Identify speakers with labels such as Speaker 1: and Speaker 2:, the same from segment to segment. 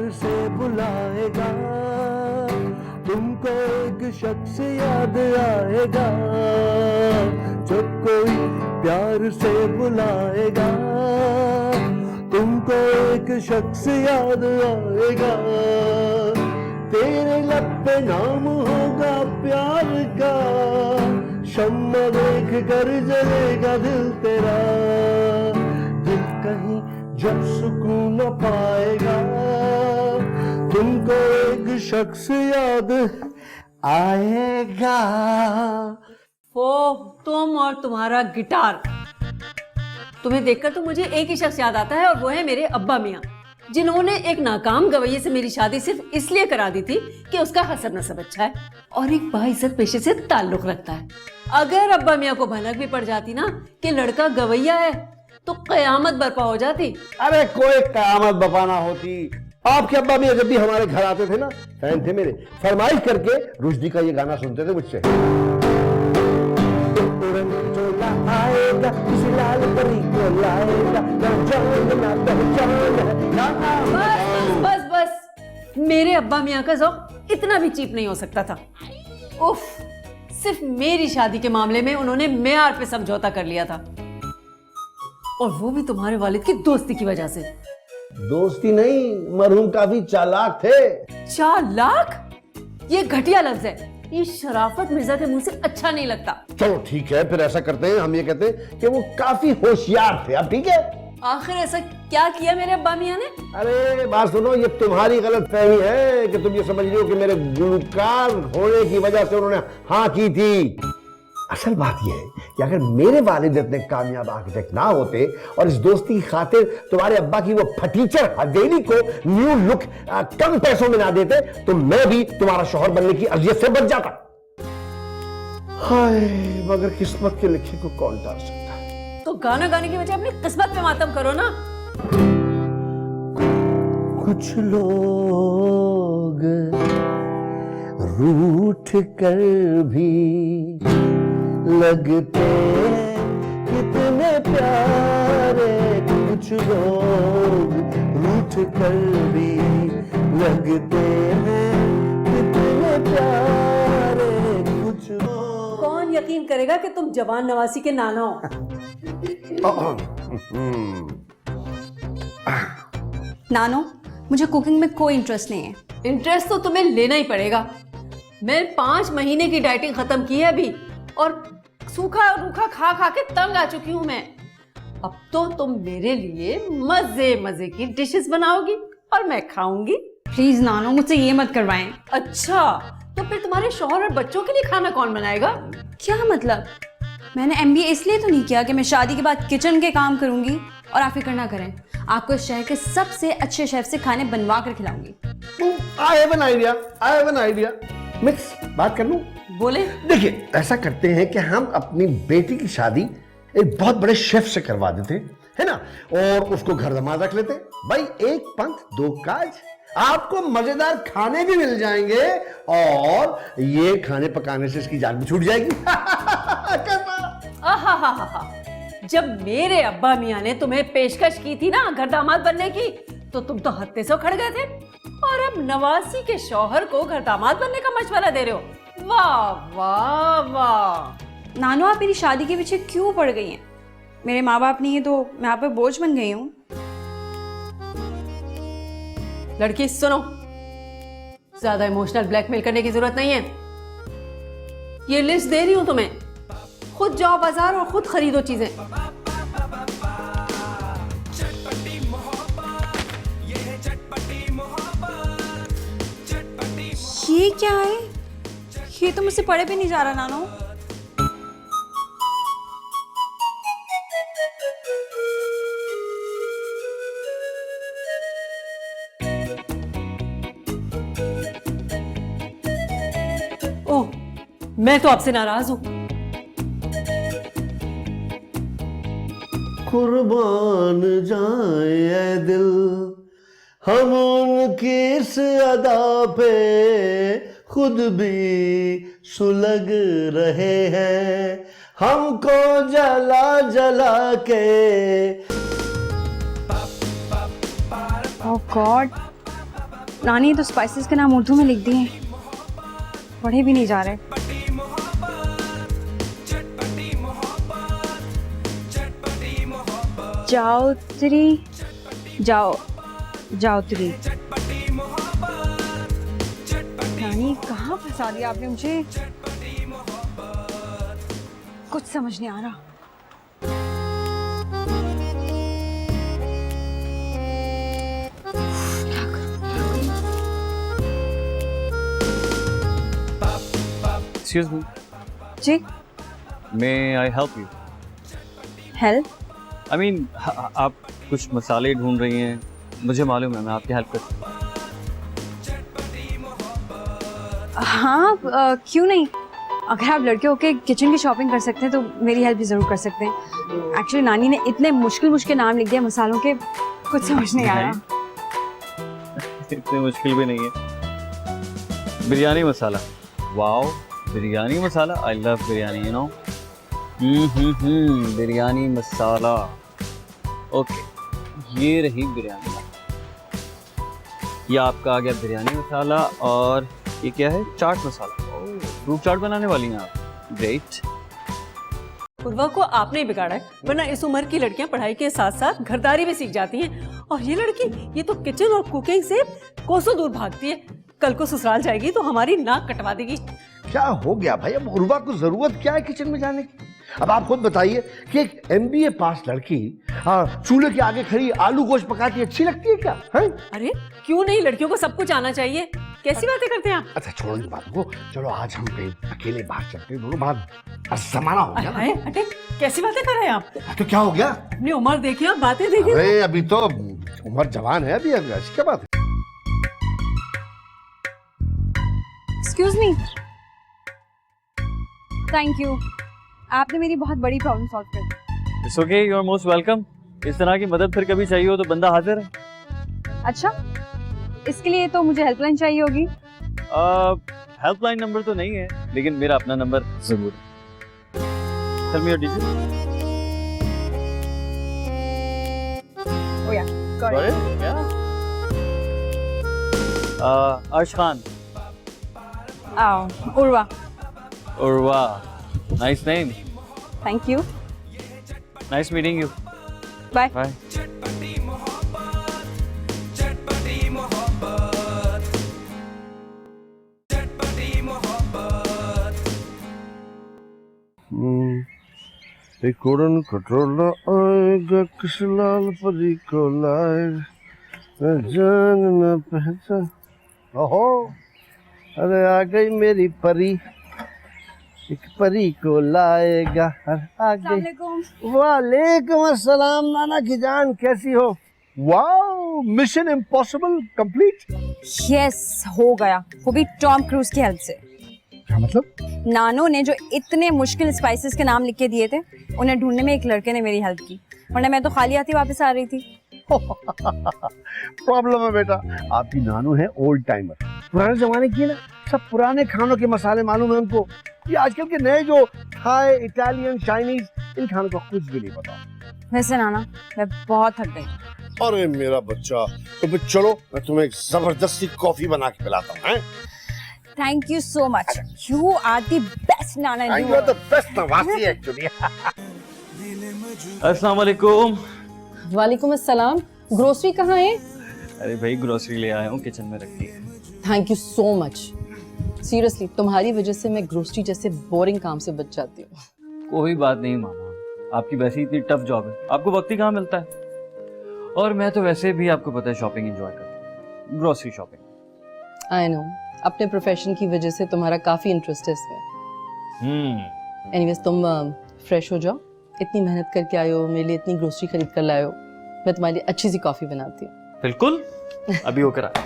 Speaker 1: प्यार से बुलाएगा, तुमको एक शख्स याद आएगा, जब कोई प्यार से बुलाएगा, तुमको एक शख्स याद आएगा, तेरे लब पे नाम होगा प्यार का, शम्मा देख कर जलेगा दिल तेरा, दिल कहीं जब सुकून न पाएगा, तुमको एक शख्स याद आएगा।
Speaker 2: ओ तुम और तुम्हारा गिटार, तुम्हें देखकर तो मुझे एक ही शख्स याद आता है और वो है मेरे अब्बा मियाँ, जिन्होंने एक नाकाम गवैये से मेरी शादी सिर्फ इसलिए करा दी थी कि उसका हसब नसब अच्छा है और एक बाइज्जत पेशे से ताल्लुक रखता है। अगर अब्बा मियाँ को भनक भी पड़ जाती ना कि लड़का गवैया है तो कयामत बर्पा हो जाती।
Speaker 1: अरे कोई कयामत बर्पा ना होती। आपके अब्बा मियाँ जब भी हमारे घर आते थे ना, फैन थे मेरे, फरमाइश करके रुश्दी का ये गाना सुनते थे मुझसे। आएगा किसी लाल परी को लाएगा, ना पहचान है।
Speaker 2: बस बस बस, मेरे अब्बा मियाँ का ज़ौक़ इतना भी चीप नहीं हो सकता था। उफ, सिर्फ मेरी शादी के मामले में उन्होंने मेयार पे समझौता कर लिया था, और वो भी तुम्हारे वालिद की दोस्ती की वजह से।
Speaker 1: दोस्ती नहीं, मरहूम काफी चालाक थे।
Speaker 2: चालाक? ये घटिया लफ्ज है, ये शराफत मिर्जा के मुंह से अच्छा नहीं लगता।
Speaker 1: चलो ठीक है, फिर ऐसा करते हैं, हम ये कहते हैं कि वो काफी होशियार थे। अब ठीक है,
Speaker 2: आखिर ऐसा क्या किया मेरे अब्बा मियाँ ने?
Speaker 1: अरे बात सुनो, ये तुम्हारी गलत फहमी है कि तुम ये समझ रही हो कि मेरे गुलकार होने की वजह से उन्होंने हाँ की थी। असल बात यह है कि अगर मेरे वालिद इतने कामयाब आर्किटेक्ट ना होते और इस दोस्ती की खातिर तुम्हारे अब्बा की वो फटीचर हवेली को न्यू लुक कम पैसों में ना देते, तो मैं भी तुम्हारा शौहर बनने की अजियत से बच जाता। हाय, मगर किस्मत के लिखे को कौन टाल सकता है।
Speaker 2: तो गाना गाने की वजह अपनी किस्मत पे मातम करो ना।
Speaker 1: कुछ लोग रूठ कर भी लगते कितने प्यारे, कुछ लोग रूठ कर भी लगते हैं कितने प्यारे, कुछ लोग।
Speaker 2: कौन यकीन करेगा कि तुम जवान नवासी के नाना हो?
Speaker 3: नानो, मुझे कुकिंग में कोई इंटरेस्ट नहीं है।
Speaker 2: इंटरेस्ट तो तुम्हें लेना ही पड़ेगा। मैं 5 महीने की डाइटिंग खत्म की है अभी, और सूखा रूखा खा खा के तंग आ चुकी हूँ मैं। अब तो तुम मेरे लिए मजे मजे की डिशेस बनाओगी और मैं खाऊंगी।
Speaker 3: प्लीज नानो, मुझसे ये मत करवाएं।
Speaker 2: अच्छा, तो फिर तुम्हारे शौहर और बच्चों के लिए खाना कौन बनाएगा?
Speaker 3: क्या मतलब? मैंने MBA इसलिए तो नहीं किया कि मैं शादी के बाद किचन के काम करूंगी और आप फिक्र ना करें, आपको इस शहर के सबसे अच्छे शेफ से खाने बनवा कर खिलाऊंगी।
Speaker 1: I have an idea. Mix बात कर लूं?
Speaker 2: बोले।
Speaker 1: देखिए, ऐसा करते हैं कि हम अपनी बेटी की शादी एक बहुत बड़े शेफ से करवा देते है ना, और उसको घर दमाद रख लेते। भाई, एक पंथ दो काज, आपको मजेदार खाने भी मिल जाएंगे और ये खाने पकाने से इसकी जान भी छूट जाएगी।
Speaker 2: आहा, जब मेरे अब्बा मियाँ ने तुम्हें पेशकश की थी ना घर दामाद बनने की, तो तुम तो हत्ते से खड़ गए थे, और अब नवासी के शौहर को घर दामाद बनने का मशवरा दे रहे हो। वाह वाह वाह।
Speaker 3: नानो, आप मेरी शादी के पीछे क्यों पड़ गई हैं? मेरे माँ बाप नहीं है तो मैं आप पे बोझ बन गई हूँ।
Speaker 2: लड़की सुनो, ज्यादा इमोशनल ब्लैकमेल करने की जरूरत नहीं है। ये लिस्ट दे रही हूं तुम्हें, खुद जाओ बाजार और खुद खरीदो चीजें।
Speaker 3: ये क्या है? ये तो मुझसे पढ़े भी नहीं जा रहा नानो।
Speaker 2: ओह, मैं तो आपसे नाराज हूं।
Speaker 1: कुर्बान जाए ऐ दिल हम उनकी इस अदा पे, खुद भी सुलग रहे हैं हमको जला जला के।
Speaker 3: ओह गॉड, नानी तो स्पाइसेस के नाम उर्दू में लिख दिए हैं, पढ़े भी नहीं जा रहे। जाओत्री, जाओत्री। नानी कहाँ फंसा दिया आपने मुझे, कुछ समझ नहीं आ रहा।
Speaker 4: Excuse me,
Speaker 3: जी,
Speaker 4: may I help you?
Speaker 3: Help?
Speaker 4: I mean, आप कुछ मसाले ढूंढ रही हैं, मुझे मालूम है, मैं आपकी हेल्प कर सकता हूँ।
Speaker 3: हाँ, क्यों नहीं। अगर आप लड़के होके किचन की शॉपिंग कर सकते हैं तो मेरी हेल्प भी ज़रूर कर सकते हैं। एक्चुअली नानी ने इतने मुश्किल नाम लिख दिया मसालों के, कुछ समझ नहीं आ रहा।
Speaker 4: इतने मुश्किल भी नहीं है। Biryani masala, wow, biryani masala, I love biryani, you know. Biryani masala, okay, ये रही बिरयानी मसाला। ये आपका आ गया बिरयानी मसाला, और ये क्या है? चाट मसाला। फ्रूट चाट बनाने वाली हैं आप, ग्रेट।
Speaker 2: पूर्वा को आपने ही बिगाड़ा है, वरना इस उम्र की लड़कियां पढ़ाई के साथ साथ घरदारी भी सीख जाती हैं, और ये लड़की ये तो किचन और कुकिंग से कोसों दूर भागती है। कल को ससुराल जाएगी तो हमारी नाक कटवा देगी।
Speaker 1: क्या हो गया भाई, अब उर्वा को जरूरत क्या है किचन में जाने की? अब आप खुद बताइए कि एक MBA पास लड़की चूल्हे के आगे खड़ी आलू गोश्त पकाती अच्छी लगती है क्या? है?
Speaker 2: अरे क्यों नहीं, लड़कियों को सब कुछ आना चाहिए। कैसी बातें करते हैं आप?
Speaker 1: अच्छा छोड़ो इस बात को, चलो आज हम कहीं अकेले बाहर चलते हैं, दोनों बाहर जमाना हो गया ना।
Speaker 2: अरे कैसी बातें कर रहे हैं आप?
Speaker 1: तो क्या हो गया?
Speaker 2: अपनी उम्र देखिए, आप बातें देखिए।
Speaker 1: अरे अभी तो उम्र जवान है, अभी ऐसी क्या बात है?
Speaker 3: एक्सक्यूज मी, थैंक यू, आपने मेरी बहुत बड़ी प्रॉब्लम सॉल्व कर दी।
Speaker 4: It's okay, you are most welcome. इस तरह की मदद फिर कभी चाहिए हो तो बंदा हाजिर है।
Speaker 3: अच्छा, इसके लिए तो मुझे हेल्पलाइन चाहिए होगी।
Speaker 4: हेल्पलाइन नंबर तो नहीं है, लेकिन मेरा अपना नंबर जरूर है। Tell me your details.
Speaker 3: Oh yeah, got it.
Speaker 4: Arsh Khan.
Speaker 3: Urwa.
Speaker 4: Urwa, nice name.
Speaker 3: Thank you,
Speaker 4: nice meeting you.
Speaker 3: Bye.
Speaker 4: Bye.
Speaker 1: एक उड़न खटोला आएगा, किस लाल परी को लाएगा, जान न पहचान। ओहो, अरे आ गई मेरी परी, एक परी को लाएगा हर आ गई। वालेकुम अस्सलाम नाना की जान, कैसी हो? Wow, mission impossible complete.
Speaker 3: Yes, हो गया, वो भी टॉम क्रूज की हेल्प से।
Speaker 1: क्या मतलब?
Speaker 3: नानो ने जो इतने मुश्किल स्पाइसेस के नाम लिख के दिए थे, उन्हें ढूंढने में एक लड़के ने मेरी हेल्प की, वरना मैं तो खाली हाथी वापस आ रही थी।
Speaker 1: प्रॉब्लम है बेटा, आपकी नानू है ओल्ड टाइमर, पुराने जमाने की है ना, सब पुराने खानों के मसाले मालूम है उनको। ये आजकल के नए जो थाई, इटालियन, चाइनीज, इन खानों का कुछ भी नहीं पता।
Speaker 3: वैसे नाना, मैं बहुत थक गई।
Speaker 1: अरे मेरा बच्चा, तो फिर चलो मैं तुम्हें एक जबरदस्ती कॉफी बना के पिलाता हूँ।
Speaker 3: Thank you so much, you are the best nana in the
Speaker 1: you are
Speaker 3: world.
Speaker 1: The best nawasi actually.
Speaker 4: अस्सलाम वालेकुम।
Speaker 5: वालेकुम अस्सलाम। ग्रोसरी कहाँ है?
Speaker 4: अरे भाई, ग्रोसरी ले आया हूँ, किचन में रखी है।
Speaker 5: Thank you so much. Seriously तुम्हारी वजह से मैं ग्रोसरी जैसे बोरिंग काम से बच जाती हूँ।
Speaker 4: कोई बात नहीं मामा, आपकी वैसे ही इतनी टफ जॉब है, आपको वक्त ही कहाँ मिलता है। और मैं तो वैसे भी आपको पता है शॉपिंग एंजॉय करता हूँ, ग्रोसरी शॉपिंग।
Speaker 5: आई नो, अपने प्रोफेशन की वजह से तुम्हारा काफी इंटरेस्ट है इसमें। एनीवेज, तुम फ्रेश हो जाओ, इतनी मेहनत करके आए हो, मेरे लिए इतनी ग्रोसरी खरीद कर लाए हो, मैं तुम्हारी अच्छी सी कॉफी बनाती हूँ।
Speaker 4: बिल्कुल, अभी होकर आया।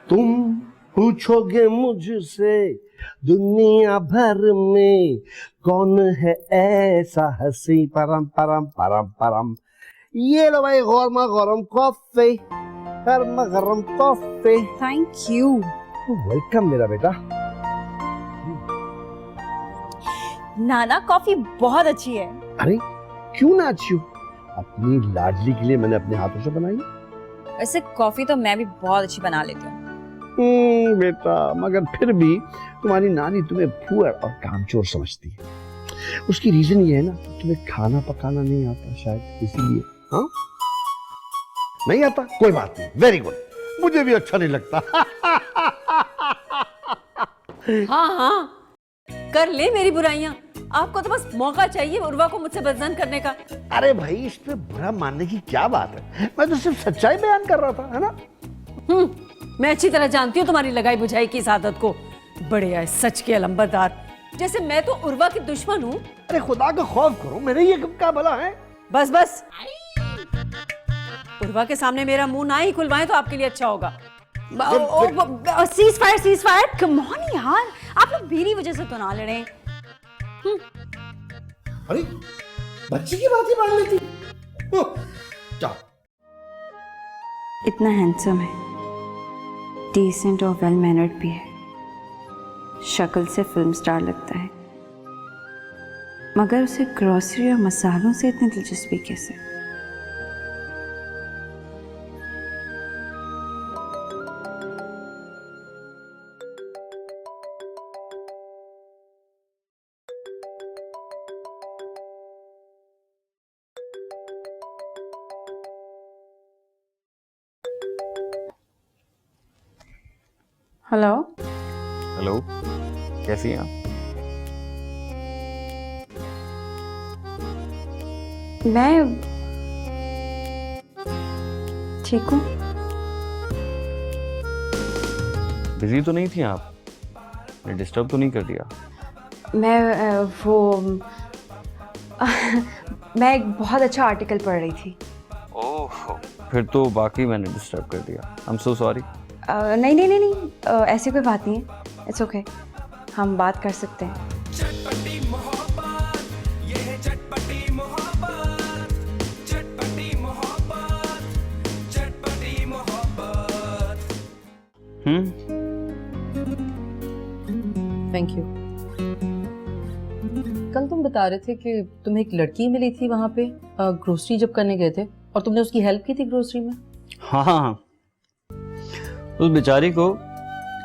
Speaker 1: तुम पूछोगे मुझसे दुनिया भर में कौन है ऐसा हंसी, परम परम परम परम। ये लो भाई गरमा गरम कॉफी, गरमा गरम कॉफी।
Speaker 3: Thank you.
Speaker 1: वेलकम मेरा बेटा।
Speaker 3: नाना, कॉफी बहुत अच्छी है।
Speaker 1: अरे क्यों ना अच्छी हो, अपनी लाडली के लिए मैंने अपने हाथों से बनाई।
Speaker 3: वैसे कॉफी तो मैं भी बहुत अच्छी बना लेती हूँ।
Speaker 1: बेटा, मगर फिर भी तुम्हारी नानी तुम्हें फुअर और कामचोर समझती है। उसकी रीजन ये है ना, तुम्हें खाना पकाना नहीं आता शायद, इसीलिए। हाँ, नहीं आता, कोई बात नहीं, वेरी गुड, मुझे भी अच्छा नहीं लगता।
Speaker 2: हाँ हाँ, कर ले मेरी बुराइयां। आपको तो बस मौका चाहिए उर्वा को मुझसे बदजन करने का।
Speaker 1: अरे भाई, इसमें बुरा मानने की क्या बात है, मैं तो सिर्फ सच्चाई बयान कर रहा था, है ना।
Speaker 2: मैं अच्छी तरह जानती हूँ तुम्हारी लगाई बुझाई की इस आदत को। बड़े आए सच के अलंबरदार, जैसे मैं तो उर्वा की दुश्मन हूँ।
Speaker 1: अरे खुदा का खौफ करो, मेरे ये क्या भला है।
Speaker 2: बस बस, उर्वा के सामने मेरा मुंह ना ही खुलवाएं तो आपके लिए अच्छा होगा।
Speaker 3: सीज फायर, कम ऑन यार, आप लोग मेरी वजह से तो ना लड़े।
Speaker 1: अरे बच्ची की बात ही मान लेती। चल,
Speaker 3: इतना हैंडसम है, डिसेंट और वेल मैनर्ड भी है, शक्ल से फिल्म स्टार लगता है, मगर उसे ग्रोसरी और मसालों से इतनी दिलचस्पी कैसे? हेलो
Speaker 4: हेलो, कैसी हैं आप?
Speaker 3: मैं ठीक हूँ।
Speaker 4: बिजी तो नहीं थी आप? मैं डिस्टर्ब तो नहीं कर दिया?
Speaker 3: मैं मैं एक बहुत अच्छा आर्टिकल पढ़ रही थी।
Speaker 4: ओह, फिर तो बाकी मैंने डिस्टर्ब कर दिया। आई एम सो सॉरी।
Speaker 3: नहीं नहीं नहीं नहीं, ऐसी कोई बात नहीं है, इट्स ओके, हम बात कर सकते हैं।
Speaker 5: Thank you. कल तुम बता रहे थे कि तुम्हें एक लड़की मिली थी वहां पे ग्रोसरी जब करने गए थे, और तुमने उसकी हेल्प की थी ग्रोसरी में।
Speaker 4: हाँ हाँ हाँ, उस बेचारी को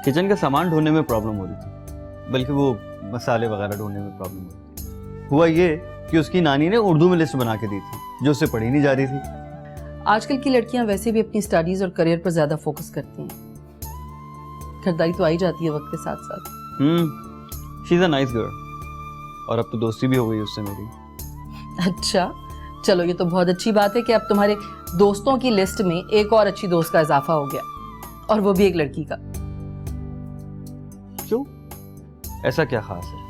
Speaker 4: किचन का सामान ढूंढने में प्रॉब्लम हो रही थी, बल्कि वो मसाले वगैरह ढूंढने में प्रॉब्लम हो रही थी। हुआ ये कि उसकी नानी ने उर्दू में लिस्ट बना के दी थी, जो उससे पढ़ी नहीं जा रही थी।
Speaker 5: आजकल की लड़कियां वैसे भी अपनी स्टडीज और करियर पर ज्यादा फोकस करती हैं, खरीदारी तो आई जाती है वक्त के साथ साथ।
Speaker 4: She is a nice girl, और अब तो दोस्ती भी हो गई उससे मेरी।
Speaker 5: अच्छा, चलो ये तो बहुत अच्छी बात है कि अब तुम्हारे दोस्तों की लिस्ट में एक और अच्छी दोस्त का इजाफा हो गया, और वो भी एक लड़की का।
Speaker 4: क्यों, ऐसा क्या खास है?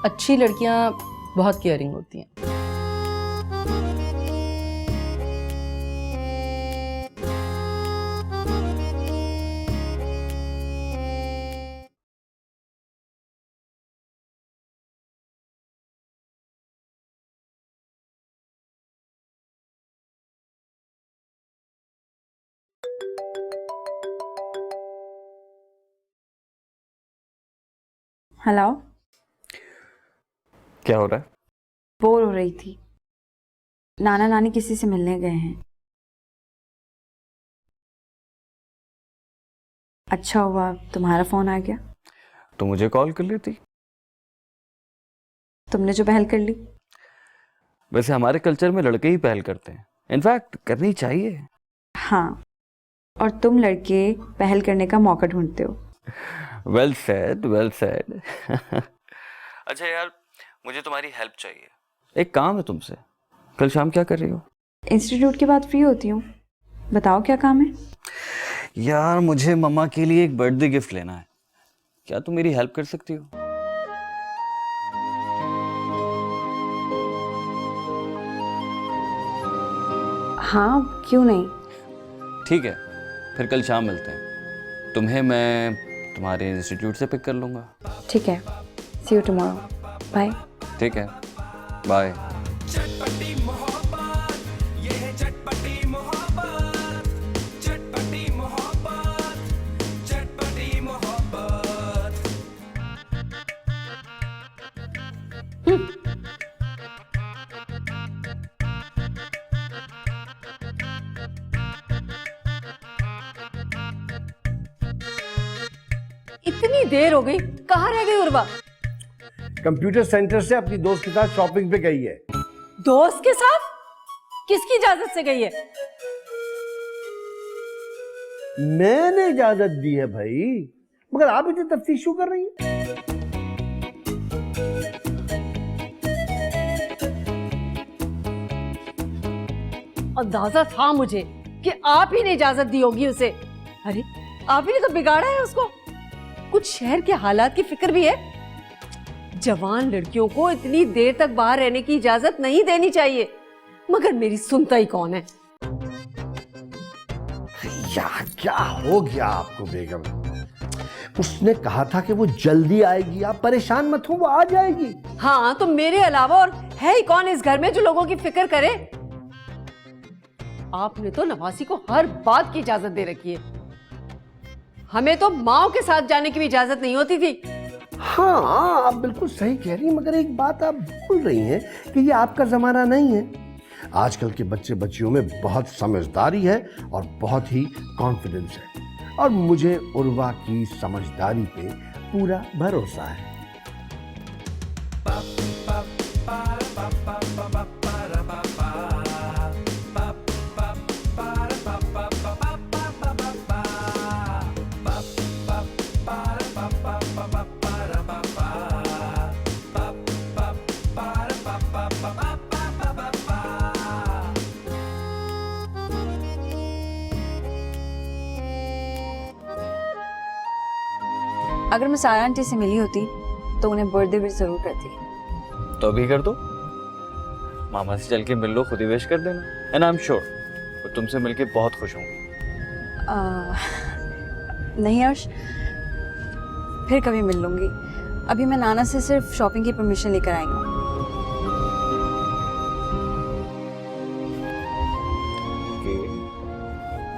Speaker 5: अच्छी लड़कियां बहुत केयरिंग होती हैं।
Speaker 3: हेलो,
Speaker 4: क्या हो रहा है?
Speaker 3: बोर हो रही थी, नाना नानी किसी से मिलने गए हैं। अच्छा हुआ तुम्हारा फोन आ गया।
Speaker 4: तो मुझे कॉल कर लेती।
Speaker 3: तुमने जो पहल कर ली।
Speaker 4: वैसे हमारे कल्चर में लड़के ही पहल करते हैं, इनफैक्ट करनी चाहिए।
Speaker 3: हाँ, और तुम लड़के पहल करने का मौका ढूंढते हो।
Speaker 4: Well said, well said. अच्छा यार, मुझे तुम्हारी हेल्प चाहिए। एक काम है तुमसे। कल शाम क्या कर रही हो?
Speaker 3: इंस्टीट्यूट के बाद फ्री होती हूँ, बताओ क्या काम है।
Speaker 4: यार, मुझे मम्मा के लिए एक बर्थडे गिफ्ट लेना है, क्या तुम मेरी हेल्प कर सकती हो?
Speaker 3: हाँ, क्यों नहीं।
Speaker 4: ठीक है, फिर कल शाम मिलते हैं। तुम्हें मैं तुम्हारे इंस्टीट्यूट से पिक कर लूँगा।
Speaker 3: ठीक है, सी यू टुमारो, बाय।
Speaker 4: ठीक है, बाय।
Speaker 2: इतनी देर हो गई, कहाँ रह गई उर्वा?
Speaker 1: कंप्यूटर सेंटर से अपनी दोस्त के साथ शॉपिंग पे गई है।
Speaker 2: दोस्त के साथ? किसकी इजाजत से गई है?
Speaker 1: मैंने इजाजत दी है भाई, मगर आप इतनी तफ्तीश क्यों कर रही हैं?
Speaker 2: अंदाजा था मुझे कि आप ही ने इजाजत दी होगी उसे। अरे आप ही ने तो बिगाड़ा है उसको। कुछ शहर के हालात की फिक्र भी है। जवान लड़कियों को इतनी देर तक बाहर रहने की इजाजत नहीं देनी चाहिए, मगर मेरी सुनता ही कौन है।
Speaker 1: यार क्या हो गया आपको बेगम? उसने कहा था कि वो जल्दी आएगी, आप परेशान मत हो, वो आ जाएगी।
Speaker 2: हाँ तो मेरे अलावा और है ही कौन इस घर में जो लोगों की फिक्र करे? आपने तो नवासी को हर बात की इजाजत दे रखी है। हमें तो माओ के साथ जाने की भी इजाजत नहीं होती थी।
Speaker 1: हाँ आप बिल्कुल सही कह रही हैं, मगर एक बात आप भूल रही हैं कि ये आपका जमाना नहीं है। आजकल के बच्चे बच्चियों में बहुत समझदारी है और बहुत ही कॉन्फिडेंस है, और मुझे उर्वा की समझदारी पे पूरा भरोसा है।
Speaker 3: अगर मैं सारा आंटी से मिली होती तो उन्हें बर्थडे विश जरूर करती।
Speaker 4: तो अभी कर दो, मामा से चल के मिल लो, खुद ही विश कर देना। एंड आई एम श्योर वो तुमसे मिलके बहुत खुश होंगे।
Speaker 3: नहीं अर्श, फिर कभी मिल लूंगी। अभी मैं नाना से सिर्फ शॉपिंग की परमिशन लेकर आई हूँ।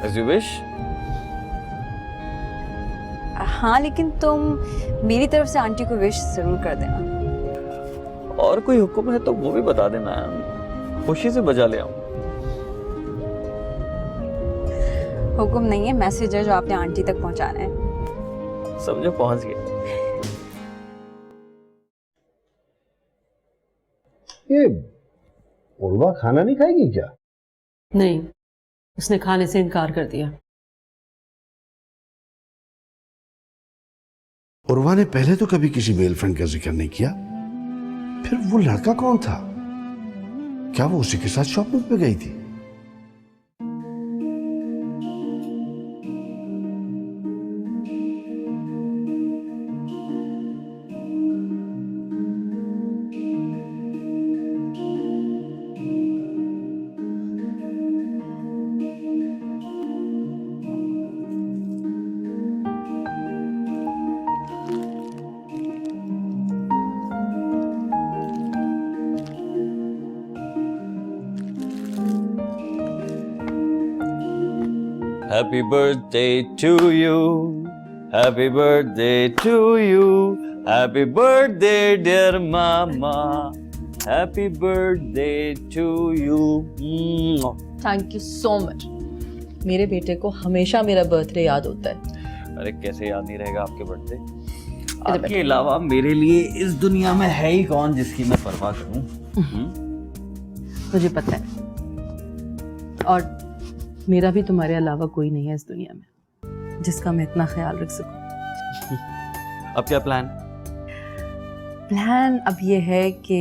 Speaker 4: As you wish।
Speaker 3: हाँ लेकिन तुम मेरी तरफ से आंटी को विश जरूर कर देना।
Speaker 4: और कोई हुक्म है तो वो भी बता देना, खुशी से बजा ले आऊं।
Speaker 3: हुक्म नहीं है, मैसेज है जो आपने आंटी तक पहुंचाना है।
Speaker 4: समझो पहुंच गया।
Speaker 1: ये उर्वा खाना नहीं खाएगी क्या?
Speaker 2: नहीं, उसने खाने से इनकार कर दिया।
Speaker 1: उर्वा ने पहले तो कभी किसी मेल फ्रेंड का जिक्र नहीं किया, फिर वो लड़का कौन था? क्या वो उसी के साथ शॉपिंग पे गई थी?
Speaker 4: Happy birthday to you, happy birthday to you, happy birthday dear mama, happy birthday to you।
Speaker 5: Thank you so much. मेरे बेटे को हमेशा मेरा बर्थडे याद होता है।
Speaker 4: अरे कैसे याद नहीं रहेगा आपके बर्थडे? आपके अलावा मेरे लिए इस दुनिया में है ही कौन जिसकी मैं परवाह करूं?
Speaker 5: मुझे पता है, और मेरा भी तुम्हारे अलावा कोई नहीं है इस दुनिया में जिसका मैं इतना ख्याल रख सकूं।
Speaker 4: अब क्या प्लान?
Speaker 5: प्लान अब ये है कि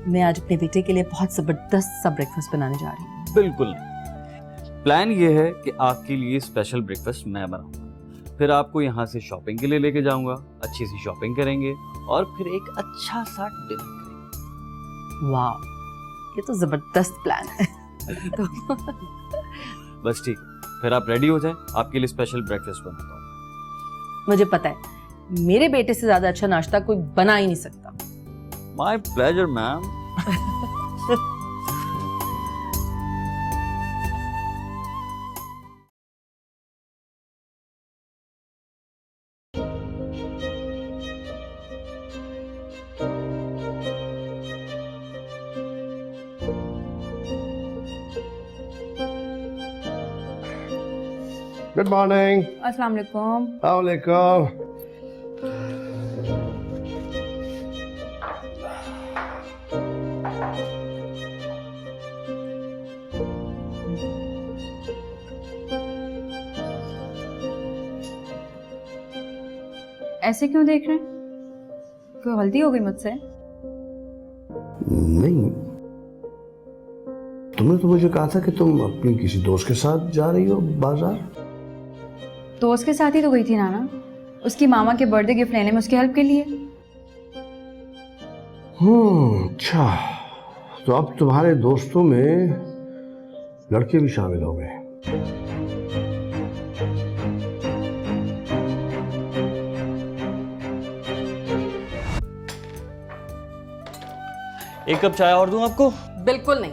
Speaker 5: मैं आज अपने बेटे के लिए बहुत जबरदस्त सा ब्रेकफास्ट बनाने जा रही हूँ।
Speaker 4: बिल्कुल नहीं। प्लान ये है कि आपके लिए स्पेशल ब्रेकफास्ट मैं बनाऊंगा, फिर आपको यहाँ से शॉपिंग के लिए लेके जाऊंगा, अच्छी सी शॉपिंग करेंगे और फिर एक अच्छा सा डिनर करेंगे।
Speaker 5: वाह, ये तो जबरदस्त प्लान है।
Speaker 4: बस ठीक है, फिर आप रेडी हो जाएं, आपके लिए स्पेशल ब्रेकफास्ट बनाता हूँ।
Speaker 5: मुझे पता है, मेरे बेटे से ज्यादा अच्छा नाश्ता कोई बना ही नहीं सकता।
Speaker 4: My pleasure ma'am.
Speaker 1: Good morning.
Speaker 3: अस्सलाम वालेकुम।
Speaker 1: वालेकुम।
Speaker 3: ऐसे क्यों देख रहे हैं? कोई गलती हो गई मुझसे?
Speaker 1: नहीं, तुमने तो मुझे कहा था कि तुम अपनी किसी दोस्त के साथ जा रही हो बाजार।
Speaker 3: दोस्त के साथ ही तो गई थी नाना, उसकी मामा के बर्थडे गिफ्ट लेने में उसकी हेल्प के लिए।
Speaker 1: अच्छा, तो अब तुम्हारे दोस्तों में लड़के भी शामिल हो गए।
Speaker 4: एक कप चाय और दूं आपको?
Speaker 5: बिल्कुल नहीं।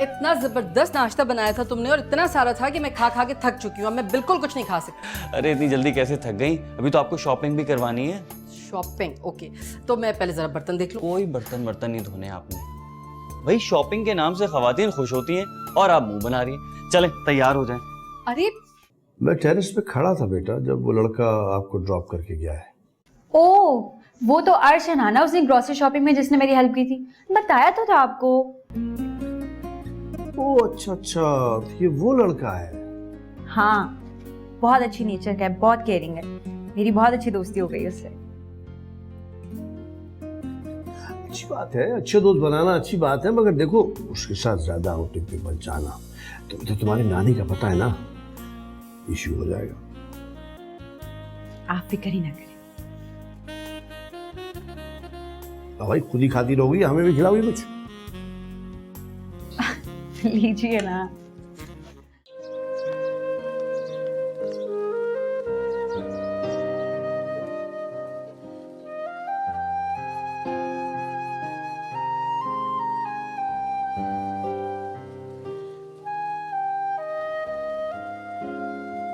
Speaker 5: इतना जबरदस्त नाश्ता बनाया था तुमने और इतना सारा था कि मैं खा खा के थक चुकी हूँ। अब मैं बिल्कुल कुछ नहीं खा सकती।
Speaker 4: अरे इतनी जल्दी कैसे थक गई? अभी तो आपको शॉपिंग भी करवानी है।
Speaker 5: शॉपिंग? ओके, तो मैं पहले जरा बर्तन देख लूँ।
Speaker 4: कोई बर्तन नहीं धोने आपने। भाई शॉपिंग के नाम से खवातीन खुश होती हैं और आप मुंह बना रही हैं। चलें तैयार हो जाएं।
Speaker 5: अरे
Speaker 1: मैं टेरेस पे खड़ा था बेटा जब वो लड़का आपको ड्रॉप करके गया है।
Speaker 3: ओ, वो तो अर्श है नाना, उसने ग्रोसरी शॉपिंग में जिसने मेरी हेल्प की थी। बताया तो था आपको।
Speaker 1: ओ अच्छा, तो ये वो लड़का है।
Speaker 3: हाँ, बहुत अच्छी नेचर का है, बहुत केयरिंग है। मेरी बहुत अच्छी दोस्ती हो गई उससे।
Speaker 1: अच्छी बात है, अच्छे दोस्त बनाना अच्छी बात है, मगर देखो उसके साथ ज्यादा आउटिंग पे मत जाना। तो तुम्हारी नानी का पता है ना, इश्यू हो जाएगा।
Speaker 3: आप फिक्र ही ना करें।
Speaker 1: भाई खुद ही खाती रहोगी, हमें भी खिलाओगी कुछ?
Speaker 3: लीजिए ना।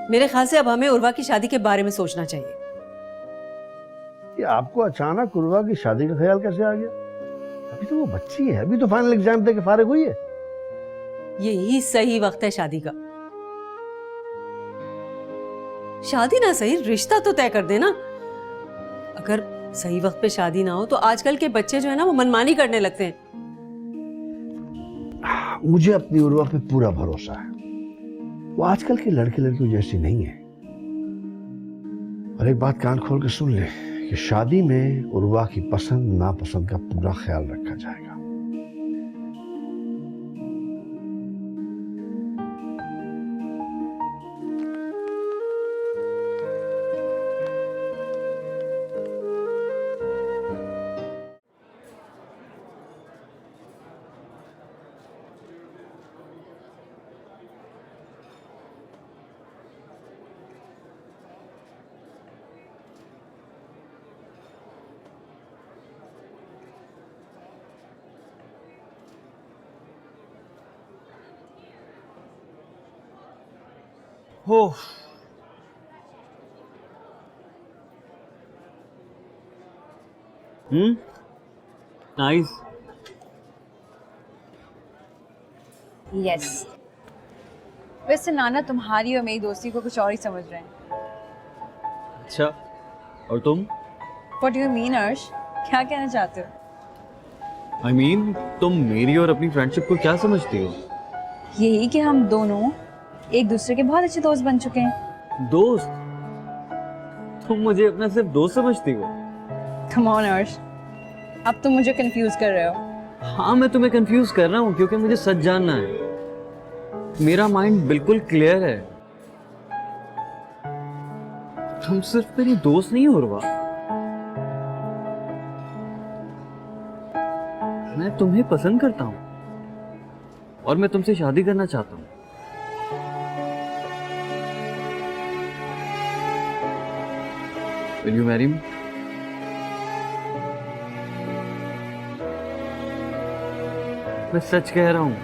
Speaker 2: मेरे ख्याल से अब हमें उर्वा की शादी के बारे में सोचना चाहिए।
Speaker 1: ये आपको अचानक उर्वा की शादी का ख्याल कैसे आ गया? अभी तो वो बच्ची है, अभी तो फाइनल एग्जाम दे के फारिग हुई है।
Speaker 2: यही सही वक्त है शादी का। शादी ना सही, रिश्ता तो तय कर देना। अगर सही वक्त पे शादी ना हो तो आजकल के बच्चे जो है ना वो मनमानी करने लगते हैं।
Speaker 1: मुझे अपनी उर्वा पे पूरा भरोसा है। वो आजकल के लड़के लड़कियों जैसी नहीं है। और एक बात कान खोल के सुन ले कि शादी में उर्वा की पसंद नापसंद का पूरा ख्याल रखा जाएगा।
Speaker 4: हो नाइस।
Speaker 3: यस। वैसे नाना तुम्हारी और मेरी दोस्ती को कुछ और ही समझ रहे हैं।
Speaker 4: अच्छा, और तुम?
Speaker 3: What do you mean, अर्श? क्या कहना चाहते हो?
Speaker 4: I mean, तुम मेरी और अपनी फ्रेंडशिप को क्या समझती हो?
Speaker 3: यही कि हम दोनों एक दूसरे के बहुत अच्छे दोस्त बन चुके हैं।
Speaker 4: दोस्त? तुम मुझे अपना सिर्फ दोस्त समझती हो?
Speaker 3: Come on, अर्श, अब तुम मुझे कंफ्यूज कर रहे हो।
Speaker 4: हाँ, मैं तुम्हें कंफ्यूज कर रहा हूँ क्योंकि मुझे सच जानना है। मेरा माइंड बिल्कुल क्लियर है। तुम सिर्फ मेरी दोस्त नहीं हो रुवा, मैं तुम्हें पसंद करता हूँ और मैं तुमसे शादी करना चाहता हूँ। Will you marry me? मैं सच कह रहा हूँ,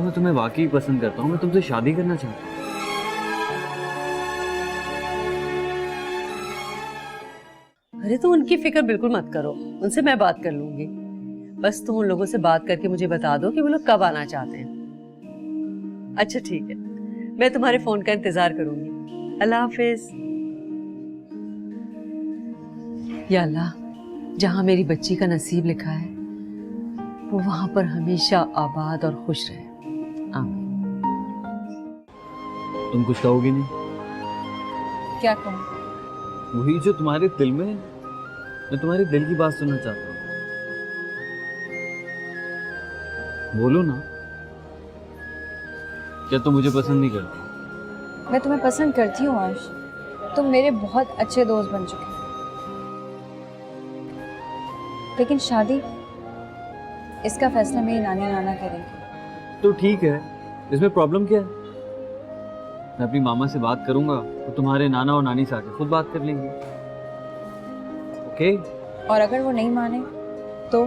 Speaker 4: मैं तुम्हें वाकई पसंद करता हूँ। मैं तुमसे शादी करना चाहता हूँ।
Speaker 2: अरे तो उनकी फिक्र बिल्कुल मत करो, उनसे मैं बात कर लूंगी। बस तुम उन लोगों से बात करके मुझे बता दो कि वो लोग कब आना चाहते हैं। अच्छा ठीक है, मैं तुम्हारे फोन का इंतजार करूंगी। अल्लाह हाफिज। या अल्लाह, जहां मेरी बच्ची का नसीब लिखा है वो वहां पर हमेशा आबाद और खुश रहे। आमीन।
Speaker 4: तुम कुछ कहोगी नहीं?
Speaker 3: क्या कहूँ?
Speaker 4: वही जो तुम्हारे दिल में है। मैं तुम्हारे दिल की बात सुनना चाहता हूँ। बोलो ना, क्या तुम मुझे पसंद नहीं करती?
Speaker 3: मैं तुम्हें पसंद करती हूँ आश, तुम मेरे बहुत अच्छे दोस्त बन चुके हो, लेकिन शादी इसका फैसला मेरी नानी नाना करेंगे।
Speaker 4: तो ठीक है, इसमें प्रॉब्लम क्या है? मैं अपनी मामा से बात करूंगा तो तुम्हारे नाना और नानी से आके खुद बात कर लेंगे। ओके?
Speaker 3: और अगर वो नहीं माने तो?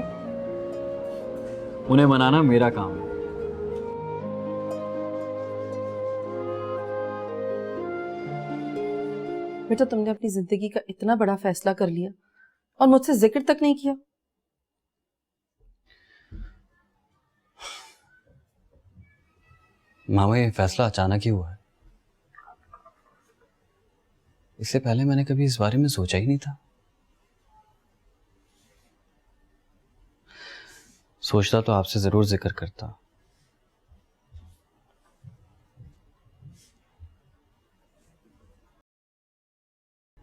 Speaker 4: उन्हें मनाना मेरा काम है।
Speaker 5: बेटा, तुमने अपनी जिंदगी का इतना बड़ा फैसला कर लिया और मुझसे जिक्र तक नहीं किया।
Speaker 4: मामा, ये फैसला अचानक ही हुआ है। इससे पहले मैंने कभी इस बारे में सोचा ही नहीं था। सोचता तो आपसे जरूर जिक्र करता।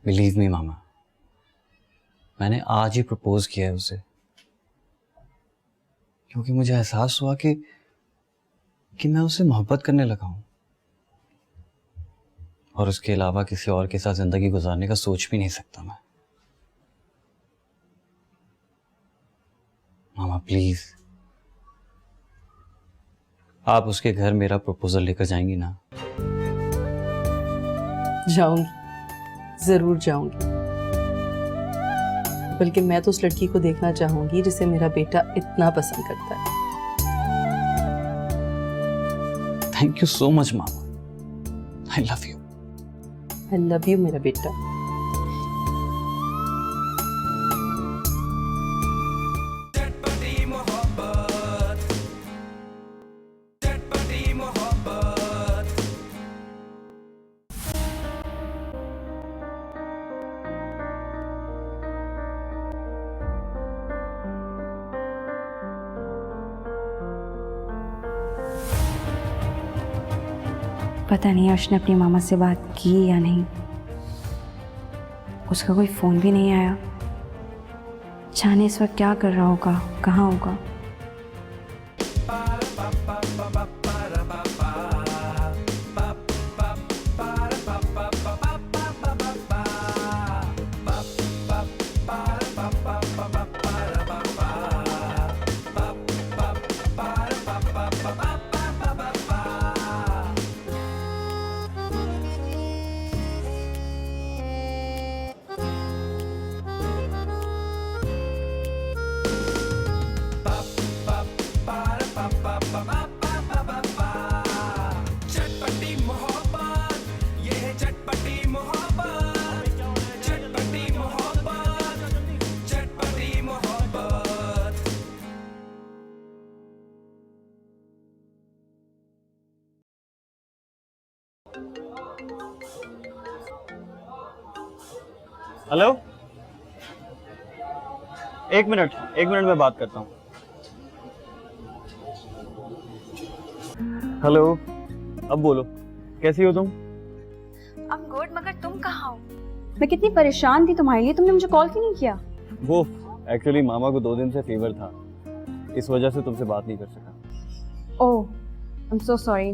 Speaker 4: बिलीव मी मामा, मैंने आज ही प्रपोज किया है उसे, क्योंकि मुझे एहसास हुआ कि मैं उससे मोहब्बत करने लगा हूं और उसके अलावा किसी और के साथ जिंदगी गुजारने का सोच भी नहीं सकता मैं। मामा प्लीज, आप उसके घर मेरा प्रपोजल लेकर जाएंगी ना?
Speaker 5: जाऊंगी, जरूर जाऊंगी। बल्कि मैं तो उस लड़की को देखना चाहूंगी जिसे मेरा बेटा इतना पसंद करता है।
Speaker 4: Thank you so much mama, I love you.
Speaker 5: I love you मेरा बेटा।
Speaker 3: पता नहीं अर्श ने अपनी मामा से बात की या नहीं, उसका कोई फ़ोन भी नहीं आया। जाने इस वक्त क्या कर रहा होगा, कहाँ होगा।
Speaker 4: हेलो, एक मिनट में बात करता हूँ। हेलो, अब बोलो, कैसी हो तुम?
Speaker 3: I'm good, मगर तुम कहाँ हो? मैं कितनी परेशान थी तुम्हारे लिए, तुमने मुझे कॉल क्यों नहीं किया?
Speaker 4: वो एक्चुअली मामा को 2 दिन से फीवर था, इस वजह से तुमसे बात नहीं कर सका।
Speaker 3: ओह, I'm so sorry।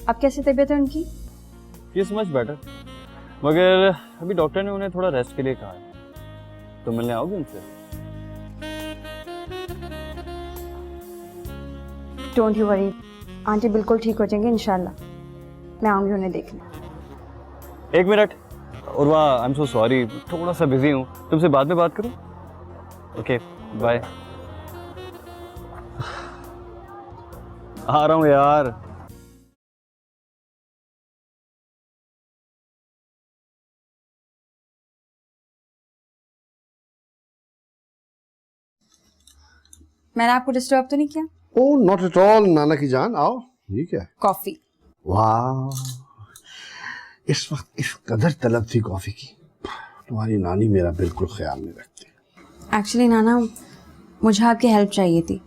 Speaker 3: अब कैसी तबीयत है उनकी?
Speaker 4: She is much better, मगर अभी डॉक्टर ने उन्हें थोड़ा रेस्ट के लिए कहा है। तो मिलने आओगे उनसे?
Speaker 3: डोंट यू वरी, आंटी बिल्कुल ठीक हो जाएंगे इंशाल्लाह। मैं आऊँगी उन्हें देखने।
Speaker 4: एक minute, Urwa, I am so sorry, थोड़ा सा बिजी हूँ, तुमसे बाद में बात करूँ? Okay, bye. आ रहा हूँ यार।
Speaker 3: मैंने आपको डिस्टर्ब तो नहीं किया?
Speaker 1: ओ नॉट एट ऑल नाना की जान, आओ। ये क्या है?
Speaker 3: कॉफी।
Speaker 1: वाह, इस वक्त इस कदर तलब थी कॉफी की। तुम्हारी नानी मेरा बिल्कुल ख्याल नहीं रखती।
Speaker 3: एक्चुअली नाना, मुझे आपकी हेल्प चाहिए थी,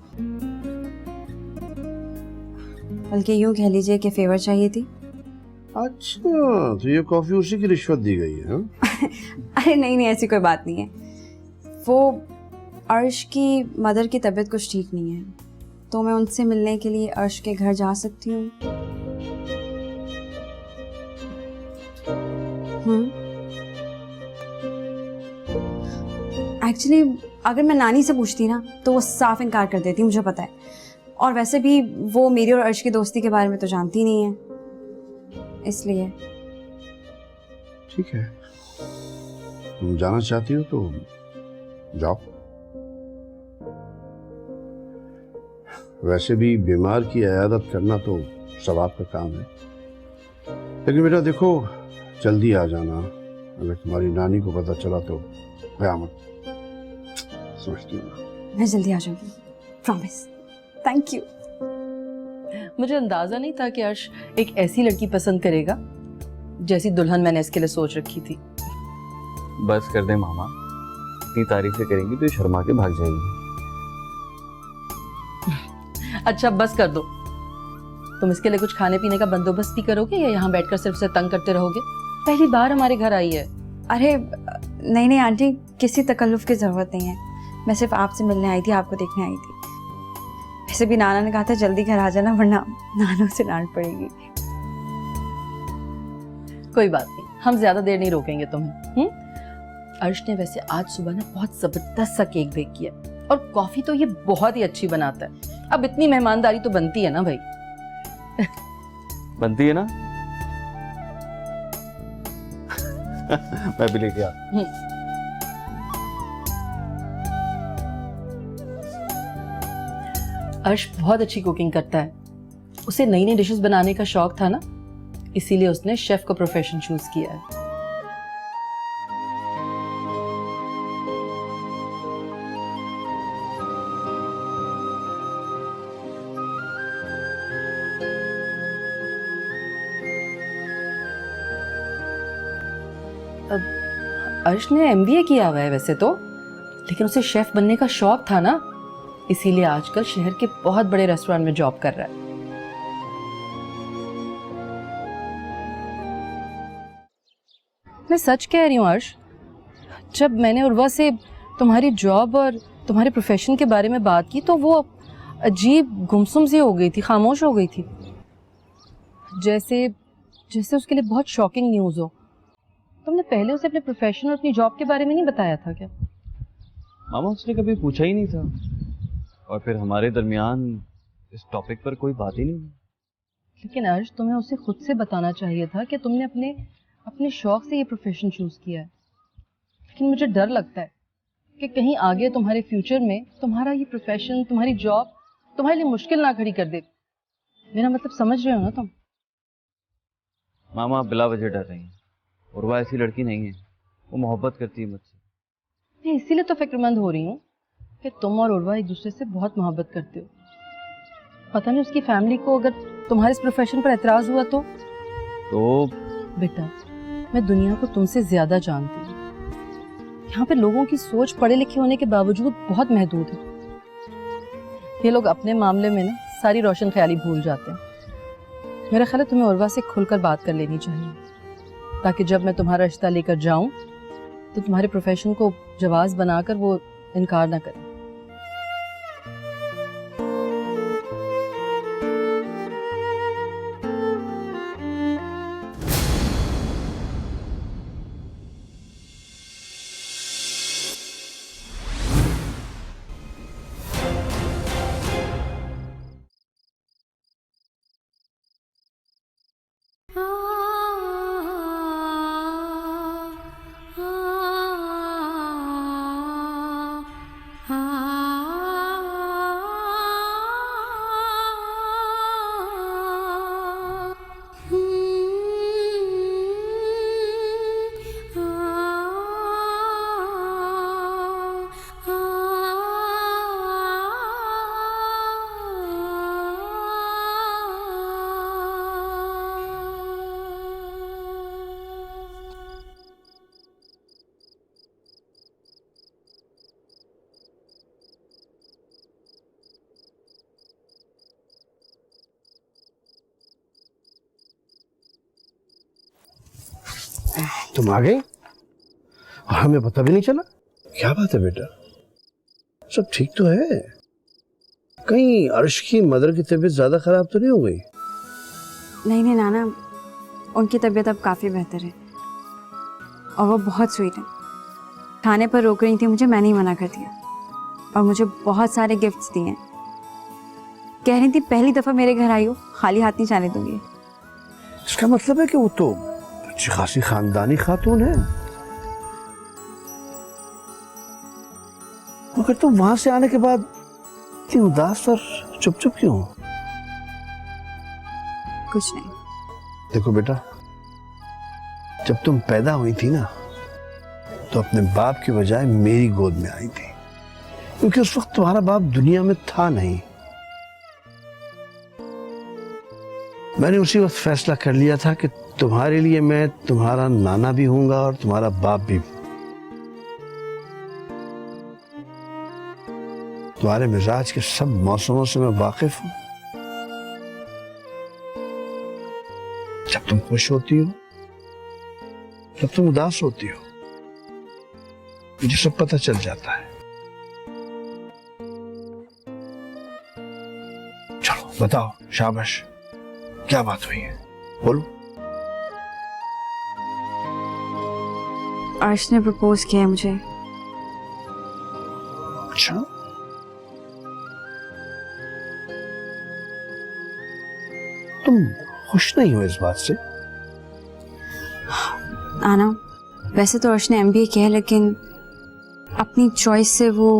Speaker 3: बल्कि यूं कह लीजिए कि फेवर चाहिए थी।
Speaker 1: अच्छा, तो ये कॉफी उसी की रिश्वत दी गई है, हाँ?
Speaker 3: अरे नहीं नहीं, ऐसी कोई बात नहीं है। वो अर्श की मदर की तबीयत कुछ ठीक नहीं है, तो मैं उनसे मिलने के लिए अर्श के घर जा सकती हूँ। एक्चुअली अगर मैं नानी से पूछती ना तो वो साफ इनकार कर देती, मुझे पता है। और वैसे भी वो मेरी और अर्श की दोस्ती के बारे में तो जानती नहीं है, इसलिए।
Speaker 1: ठीक है, तुम जाना चाहती हो तो जाओ। वैसे भी बीमार की इयादत करना तो सवाब का काम है, लेकिन बेटा देखो, जल्दी आ जाना। अगर तुम्हारी नानी को पता चला तो कयामत। समझती हूँ
Speaker 3: मैं जल्दी आ जाऊंगी, प्रॉमिस। Thank you.
Speaker 5: मुझे अंदाजा नहीं था कि अर्श एक ऐसी लड़की पसंद करेगा जैसी दुल्हन मैंने इसके लिए सोच रखी थी।
Speaker 4: बस कर दे मामा, इतनी तारीफें करेंगी तो ये शर्मा के भाग जाएगी।
Speaker 5: अच्छा बस कर दो, तुम इसके लिए कुछ खाने पीने का बंदोबस्त भी करोगे या यहाँ बैठकर सिर्फ से तंग करते रहोगे? पहली बार हमारे घर आई है।
Speaker 3: अरे नहीं नहीं आंटी, किसी तकल्लुफ की ज़रूरत नहीं है। मैं सिर्फ आपसे मिलने आई थी, आपको देखने आई थी। वैसे भी नाना ने कहा था जल्दी घर आ जाना, वरना नानों से डांट पड़ेगी।
Speaker 5: कोई बात नहीं, हम ज्यादा देर नहीं रोकेंगे तुम्हें। अर्श ने वैसे आज सुबह ना बहुत जबरदस्त सा केक बेक किया, और कॉफी तो ये बहुत ही अच्छी बनाता है। अब इतनी मेहमानदारी तो बनती है ना भाई।
Speaker 4: बनती है ना? मैं भी लेके आ।
Speaker 5: अर्श बहुत अच्छी कुकिंग करता है, उसे नई नई डिशेस बनाने का शौक था ना, इसीलिए उसने शेफ का प्रोफेशन चूज किया है। अर्श ने एमबीए किया हुआ है वैसे तो, लेकिन उसे शेफ बनने का शौक था ना, इसीलिए आजकल शहर के बहुत बड़े रेस्टोरेंट में जॉब कर रहा है। मैं सच कह रही हूँ अर्श, जब मैंने उर्वा से तुम्हारी जॉब और तुम्हारे प्रोफेशन के बारे में बात की तो वो अजीब गुमसुम सी हो गई थी, खामोश हो गई थी, जैसे जैसे उसके लिए बहुत शॉकिंग न्यूज़ हो। तुमने पहले उसे अपने प्रोफेशन और अपनी जॉब के बारे में नहीं बताया था क्या?
Speaker 4: मामा उसने कभी पूछा ही नहीं था, और फिर हमारे दरमियान इस टॉपिक पर कोई बात ही नहीं हुई।
Speaker 5: लेकिन अर्श, तुम्हें उसे खुद से बताना चाहिए था कि तुमने अपने अपने शौक से ये प्रोफेशन चूज किया है। लेकिन मुझे डर लगता है कि कहीं आगे तुम्हारे फ्यूचर में तुम्हारा ये प्रोफेशन, तुम्हारी जॉब तुम्हारे लिए मुश्किल ना खड़ी कर दे। मेरा मतलब समझ रहे हो ना तुम?
Speaker 4: मामा बिला वजह डर रही हैं, उर्वा ऐसी लड़की नहीं है, वो मोहब्बत करती है मुझसे।
Speaker 5: मैं इसीलिए तो फिक्रमंद हो रही हूँ कि तुम और उर्वा एक दूसरे से बहुत मोहब्बत करते हो। पता नहीं उसकी फैमिली को अगर तुम्हारे इस प्रोफेशन पर एतराज हुआ तो बेटा, मैं दुनिया को तुमसे ज्यादा जानती हूँ। यहाँ पे लोगों की सोच पढ़े लिखे होने के बावजूद बहुत महदूद है। ये लोग अपने मामले में ना सारी रोशन ख्याली भूल जाते हैं। मेरा ख्याल है तुम्हें उर्वा से खुलकर बात कर लेनी चाहिए, ताकि जब मैं तुम्हारा रिश्ता लेकर जाऊं तो तुम्हारे प्रोफेशन को जवाज बनाकर वो इनकार ना करे।
Speaker 6: हाँ
Speaker 1: तुम आ गई और हमें पता भी नहीं चला। क्या बात है बेटा, सब ठीक तो है? कहीं अर्श की मदर की तबीयत ज्यादा खराब तो नहीं हो गई?
Speaker 3: नहीं नाना, उनकी तबीयत अब काफ़ी बेहतर है और वो बहुत स्वीट है। खाने पर रोक रही थी मुझे, मैंने ही मना कर दिया और मुझे बहुत सारे गिफ्ट्स दिए हैं। कह रही थी पहली दफ़ा मेरे घर आई हो, खाली हाथ नहीं जाने दूंगी।
Speaker 1: इसका मतलब है कि वो तो अच्छी खासी खानदानी खातून है। मगर तुम वहां से आने के बाद इतनी उदास और चुप चुप क्यों?
Speaker 3: कुछ नहीं।
Speaker 1: देखो बेटा, जब तुम पैदा हुई थी ना, तो अपने बाप की बजाय मेरी गोद में आई थी, क्योंकि उस वक्त तुम्हारा बाप दुनिया में था नहीं। मैंने उसी वक्त फैसला कर लिया था कि तुम्हारे लिए मैं तुम्हारा नाना भी हूंगा और तुम्हारा बाप भी। तुम्हारे मिजाज के सब मौसमों से मैं वाकिफ हूं। जब तुम खुश होती हो, जब तुम उदास होती हो, मुझे सब पता चल जाता है। चलो बताओ, शाबाश, क्या बात हुई है, बोलो।
Speaker 3: अर्श ने प्रपोज किया है मुझे।
Speaker 1: अच्छा, तुम खुश नहीं हो इस बात से?
Speaker 3: आना, वैसे तो अर्श ने MBA किया है, लेकिन अपनी चॉइस से वो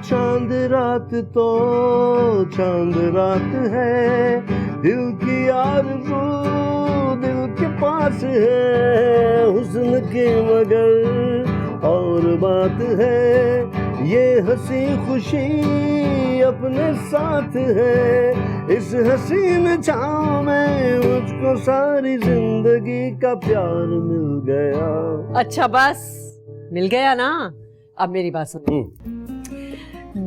Speaker 1: चांद रात तो चांद रात है, दिल की आरज़ू दिल के पास है, हुस्न की मगर और बात है, ये हंसी खुशी अपने साथ है, इस हसीन छाँव में मुझको सारी जिंदगी का प्यार मिल गया।
Speaker 2: अच्छा बस, मिल गया ना? अब मेरी बात सुनो।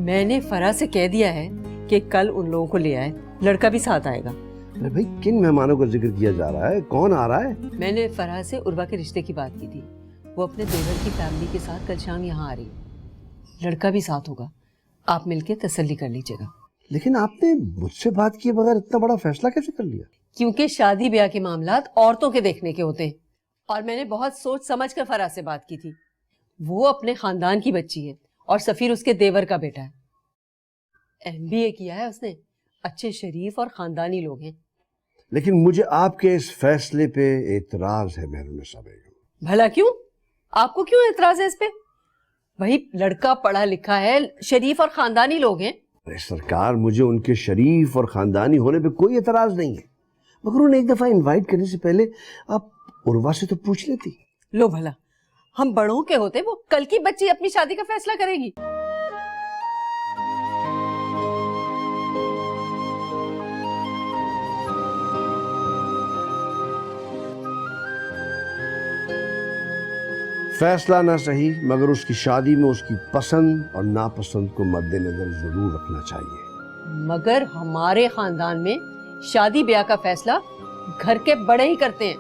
Speaker 2: मैंने फरा से कह दिया है कि कल उन लोगों को ले आए, लड़का भी साथ आएगा।
Speaker 1: अरे भाई, किन मेहमानों का जिक्र किया जा रहा है? कौन आ रहा है?
Speaker 2: मैंने फरा से उर्वा के रिश्ते की बात की थी। वो अपने देवर की फैमिली के साथ कल शाम यहाँ आ रही है, लड़का भी साथ होगा। आप मिलके तसल्ली कर लीजिएगा।
Speaker 1: लेकिन आपने मुझसे बात किए बगैर इतना बड़ा फैसला कैसे कर लिया?
Speaker 2: क्योंकि शादी ब्याह के मामलात औरतों के देखने के होते हैं, और मैंने बहुत सोच समझ कर फरा से बात की थी। वो अपने खानदान की बच्ची है और सफीर उसके देवर का बेटा है। MBA किया है उसने, अच्छे शरीफ और खानदानी लोग हैं।
Speaker 1: लेकिन मुझे आपके इस फैसले पे एतराज है मेहरुनिसा बेगम।
Speaker 2: भला क्यों? आपको क्यों एतराज है इस पे? वही लड़का पढ़ा लिखा है, शरीफ और खानदानी लोग हैं।
Speaker 1: अरे सरकार, मुझे उनके शरीफ और खानदानी होने पे कोई एतराज नहीं है, मगर उन्हें एक दफा इनवाइट करने से पहले आप उर्वा से तो पूछ लेती।
Speaker 2: लो भला, हम बड़ों के होते वो कल की बच्ची अपनी शादी का फैसला करेगी।
Speaker 1: फैसला ना सही, मगर उसकी शादी में उसकी पसंद और नापसंद को मद्देनजर जरूर रखना चाहिए।
Speaker 2: मगर हमारे खानदान में शादी ब्याह का फैसला घर के बड़े ही करते हैं।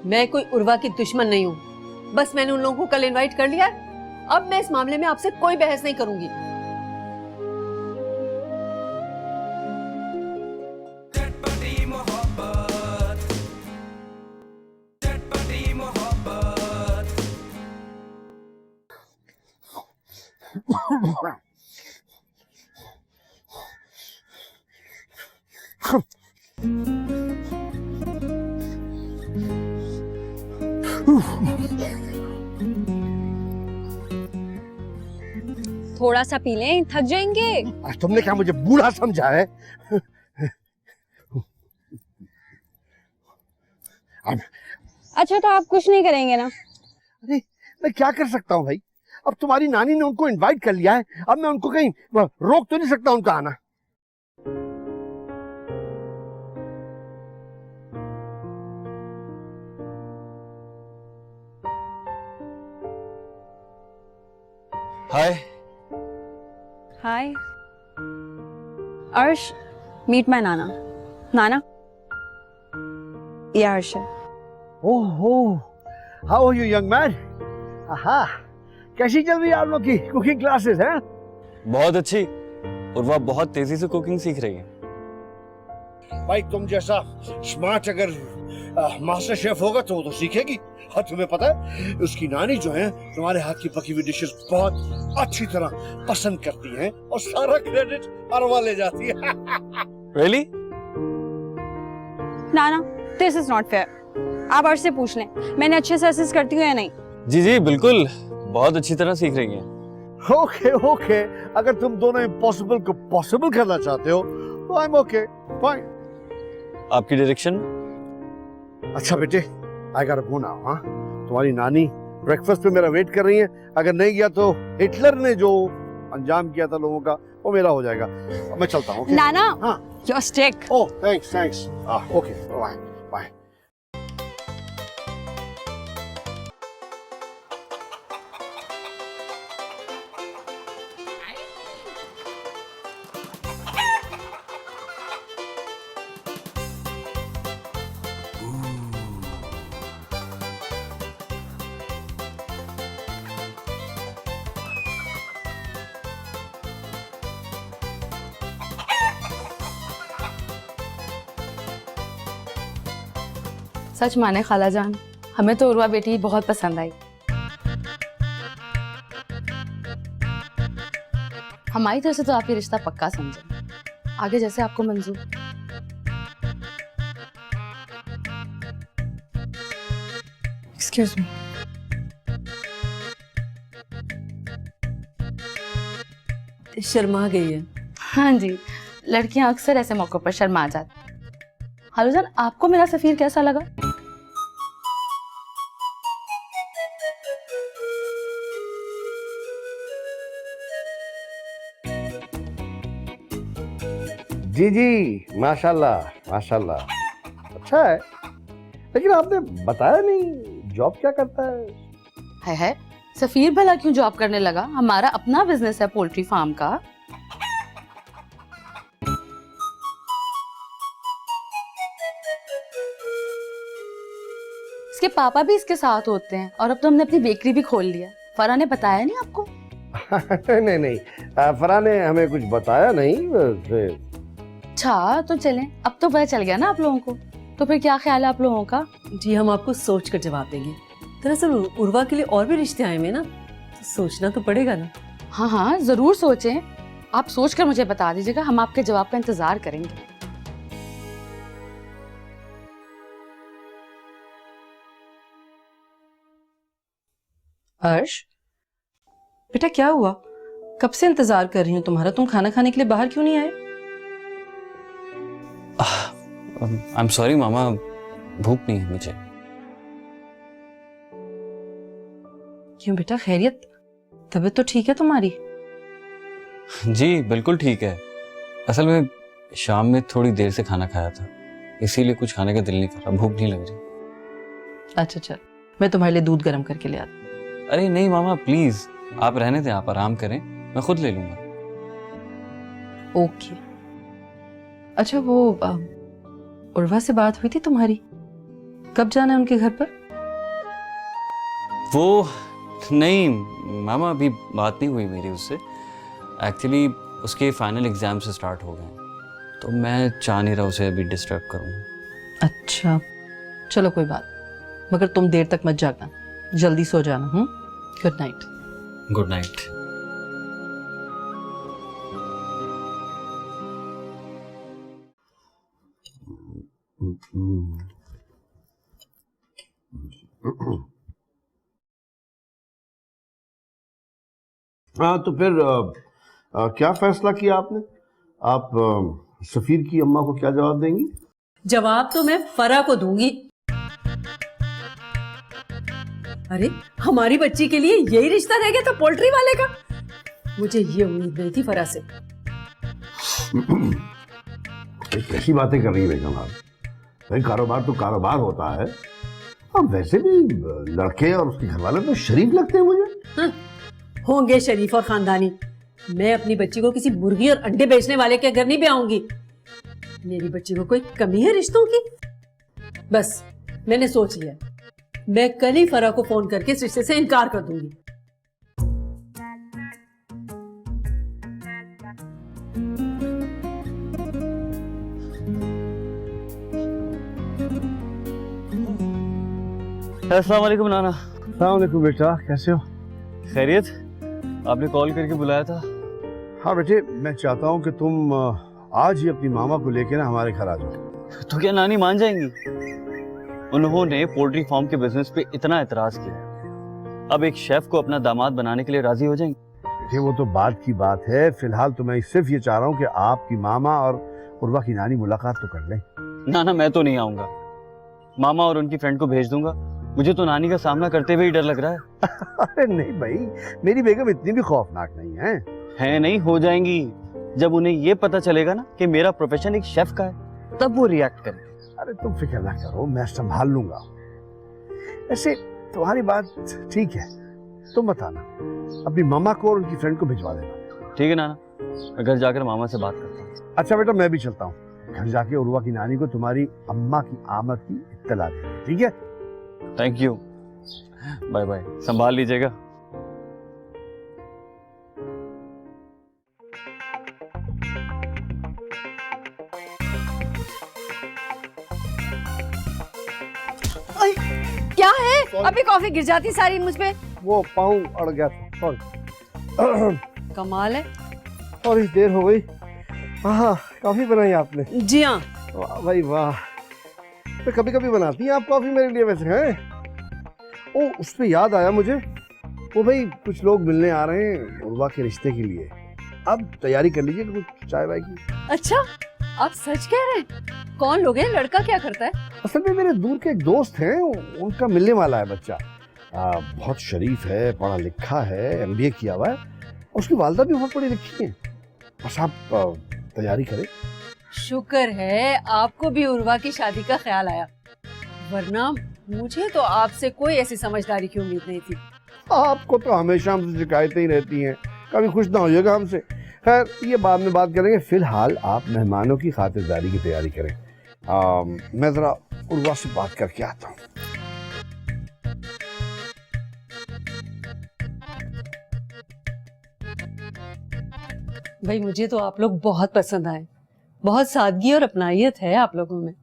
Speaker 2: मैं कोई उर्वा की दुश्मन नहीं हूँ, बस मैंने उन लोगों को कल इनवाइट कर लिया है। अब मैं इस मामले में आपसे कोई बहस नहीं करूंगी।
Speaker 3: थोड़ा सा पी लें, थक जाएंगे।
Speaker 1: तुमने क्या मुझे बूढ़ा समझा है?
Speaker 3: अच्छा तो आप कुछ नहीं करेंगे ना?
Speaker 1: अरे मैं क्या कर सकता हूँ भाई, अब तुम्हारी नानी ने उनको इनवाइट कर लिया है, अब मैं उनको कहीं रोक तो नहीं सकता उनका आना।
Speaker 4: हाय।
Speaker 3: हाय अर्श, मीट माय नाना। नाना, ये अर्श है।
Speaker 1: ओहो, how are you young man? आहा, कैसी चल रही है आप लोग की कुकिंग क्लासेस हैं?
Speaker 4: बहुत अच्छी। उर्वा बहुत तेजी से कुकिंग सीख रही है।
Speaker 1: भाई तुम जैसा स्मार्ट अगर मास्टर शेफ होगा तो वो तो सीखेगी। और तुम्हें पता है उसकी नानी जो है तुम्हारे हाथ की पकी हुई डिशेस बहुत अच्छी तरह पसंद करती हैं और सारा क्रेडिट अरवा ले जाती है।
Speaker 4: Really?
Speaker 3: Nana, this is not fair. आप अर्श से पूछ लें, मैंने अच्छे से असिस्ट करती हूँ या नहीं।
Speaker 4: जी जी बिल्कुल, बहुत अच्छी तरह सीख रही हैं।
Speaker 1: ओके ओके, अगर तुम दोनों इम्पॉसिबल को पॉसिबल करना चाहते हो तो आई एम ओके, फाइन।
Speaker 4: आपकी डायरेक्शन?
Speaker 1: अच्छा बेटे, I got to go now. हाँ, तुम्हारी नानी ब्रेकफास्ट पे मेरा वेट कर रही है। अगर नहीं गया तो हिटलर ने जो अंजाम किया था लोगों का वो मेरा हो जाएगा। अब मैं चलता हूँ।
Speaker 3: नाना,
Speaker 1: हाँ,
Speaker 3: your stick.
Speaker 1: Oh thanks thanks. Okay, bye bye.
Speaker 5: सच माने खाला जान, हमें तो उर्वा बेटी बहुत पसंद आई। हमारी तरफ से तो आप ये रिश्ता पक्का समझे, आगे जैसे आपको मंजूर।
Speaker 3: Excuse me.
Speaker 2: शर्मा गई है।
Speaker 5: हाँ जी, लड़कियां अक्सर ऐसे मौकों पर शर्मा जाती। हालू जान, आपको मेरा सफीर कैसा लगा?
Speaker 1: जी जी, माशाल्लाह माशाल्लाह, अच्छा है। लेकिन आपने बताया नहीं जॉब क्या करता है?
Speaker 5: है सफीर भला क्यों जॉब करने लगा? हमारा अपना बिजनेस है पोल्ट्री फार्म का। इसके पापा भी इसके साथ होते हैं और अब तो हमने अपनी बेकरी भी खोल लिया। फरा ने बताया नहीं आपको?
Speaker 1: नहीं नहीं, फरा ने हमें कुछ बताया नहीं।
Speaker 5: अच्छा तो चलें, अब तो पता चल गया ना आप लोगों को। तो फिर क्या ख्याल है आप लोगों का?
Speaker 2: जी हम आपको सोच कर जवाब देंगे। दरअसल उर्वा के लिए और भी रिश्ते आए हुए ना, तो सोचना तो पड़ेगा ना।
Speaker 5: हाँ हाँ जरूर सोचें, आप सोच कर मुझे बता दीजिएगा, हम आपके जवाब का इंतजार करेंगे।
Speaker 6: अर्श बेटा, क्या हुआ? कब से इंतजार कर रही हूँ तुम्हारा। तुम खाना खाने के लिए बाहर क्यों नहीं आए?
Speaker 4: आई एम सॉरी मामा, भूख नहीं है मुझे।
Speaker 6: क्यों बेटा, खैरियत? तबीयत तो ठीक है तुम्हारी?
Speaker 4: जी बिल्कुल ठीक है। असल में शाम में थोड़ी देर से खाना खाया था, इसीलिए कुछ खाने का दिल नहीं कर रहा, भूख नहीं लग रही।
Speaker 6: अच्छा चल, मैं तुम्हारे लिए दूध गर्म करके ले आती।
Speaker 4: अरे नहीं मामा प्लीज, आप रहने दें, आप आराम करें, मैं खुद ले लूंगा।
Speaker 6: ओके। अच्छा वो उर्वा से बात हुई थी तुम्हारी? कब जाना है उनके घर पर?
Speaker 4: वो नहीं मामा, अभी बात नहीं हुई मेरी उससे। एक्चुअली उसके फाइनल एग्जाम से स्टार्ट हो गए, तो मैं चाह नहीं रहा उसे अभी डिस्टर्ब करूँ।
Speaker 6: अच्छा चलो कोई बात, मगर तुम देर तक मत जागना, जल्दी सो जाना। Good night.
Speaker 4: Good night.
Speaker 1: हाँ, तो फिर क्या फैसला किया आपने? आप सफीर की अम्मा को क्या जवाब देंगी?
Speaker 2: जवाब तो मैं फरा को दूंगी। अरे हमारी बच्ची के लिए यही रिश्ता रह गया था पोल्ट्री वाले का। मुझे ये उम्मीद नहीं थी फरा से।
Speaker 1: कैसी बातें कर रही है बेगम आप? भाई कारोबार तो कारोबार होता है, और वैसे भी लड़के और उसके घर वाले तो शरीफ लगते हैं मुझे।
Speaker 2: हाँ, होंगे शरीफ और खानदानी। मैं अपनी बच्ची को किसी मुर्गी और अंडे बेचने वाले के घर नहीं ब्याऊंगी। मेरी बच्ची को कोई कमी है रिश्तों की? बस मैंने सोच लिया, मैं कल ही फरा को फोन करके इस रिश्ते से इनकार कर दूंगी।
Speaker 4: अस्सलाम वालेकुम नाना।
Speaker 1: अस्सलाम वालेकुम बेटा, कैसे हो?
Speaker 4: खैरियत? आपने कॉल करके बुलाया था?
Speaker 1: हाँ बेटे, मैं चाहता हूँ कि तुम आज ही अपनी मामा को लेकर ना हमारे घर आ जाओ।
Speaker 4: तो क्या नानी मान जाएंगी? उन्होंने पोल्ट्री फार्म के बिजनेस पे इतना एतराज किया, अब एक शेफ को अपना दामाद बनाने के लिए राजी हो जाएंगे?
Speaker 1: बेटे वो तो बात की बात है, फिलहाल तो मैं सिर्फ ये चाह रहा हूँ कि आपकी मामा और उर्वा की नानी मुलाकात तो कर लें।
Speaker 4: नाना मैं तो नहीं आऊंगा, मामा और उनकी फ्रेंड को भेज दूंगा। मुझे तो नानी का सामना करते हुए ही डर लग रहा है।
Speaker 1: अरे नहीं भाई, मेरी बेगम इतनी भी खौफनाक नहीं है
Speaker 4: नहीं, हो जाएंगी। जब उन्हें ये पता चलेगा ना कि मेरा प्रोफेशन एक शेफ का है, तब वो रिएक्ट करें।
Speaker 1: अरे तुम फिक्र ना करो, मैं संभाल लूंगा। ऐसे तुम्हारी बात ठीक है, तुम बताना, अपनी मामा को और उनकी फ्रेंड को भिजवा देना।
Speaker 4: ठीक है नाना, मैं घर जाकर मामा से बात करता हूँ।
Speaker 1: अच्छा बेटा, मैं भी चलता हूँ। घर जाके उर्वा की नानी को तुम्हारी अम्मा की आमद की इत्तला देना, ठीक है?
Speaker 4: थैंक यू, बाय बाय, संभाल लीजिएगा।
Speaker 3: क्या है? अभी कॉफी गिर जाती सारी मुझ पे।
Speaker 1: वो पाँव अड़ गया था, सॉरी।
Speaker 3: कमाल है।
Speaker 1: और इस देर हो गई। हाँ, कॉफी बनाई आपने?
Speaker 2: जी हाँ।
Speaker 1: वाह भाई वाह। तो कभी कभी बनाती हैं आप कॉफी मेरे लिए वैसे, हैं? ओ, उस पे याद आया मुझे, वो भाई कुछ लोग मिलने आ रहे हैं उर्वा के रिश्ते के लिए। अब तैयारी कर लीजिए कुछ चाय वाय की।
Speaker 2: अच्छा, आप सच कह रहे हैं? कौन लोग हैं? लड़का क्या करता है?
Speaker 1: असल में मेरे दूर के एक दोस्त हैं, उनका मिलने वाला है बच्चा। बहुत शरीफ है, पढ़ा लिखा है, MBA किया हुआ है, उसकी वालदा भी बहुत पढ़ी लिखी है। बस आप तैयारी करें।
Speaker 2: शुक्र है आपको भी उर्वा की शादी का ख्याल आया, वरना मुझे तो आपसे कोई ऐसी समझदारी की उम्मीद नहीं थी।
Speaker 1: आपको तो हमेशा हमसे शिकायतें ही रहती हैं, कभी खुश ना होइएगा हमसे। खैर ये बाद में बात करेंगे, फिलहाल आप मेहमानों की खातिरदारी की तैयारी करें। मैं जरा उर्वा से बात करके आता हूँ।
Speaker 2: भाई मुझे तो आप लोग बहुत पसंद आए, बहुत सादगी और अपनाइयत है आप लोगों में।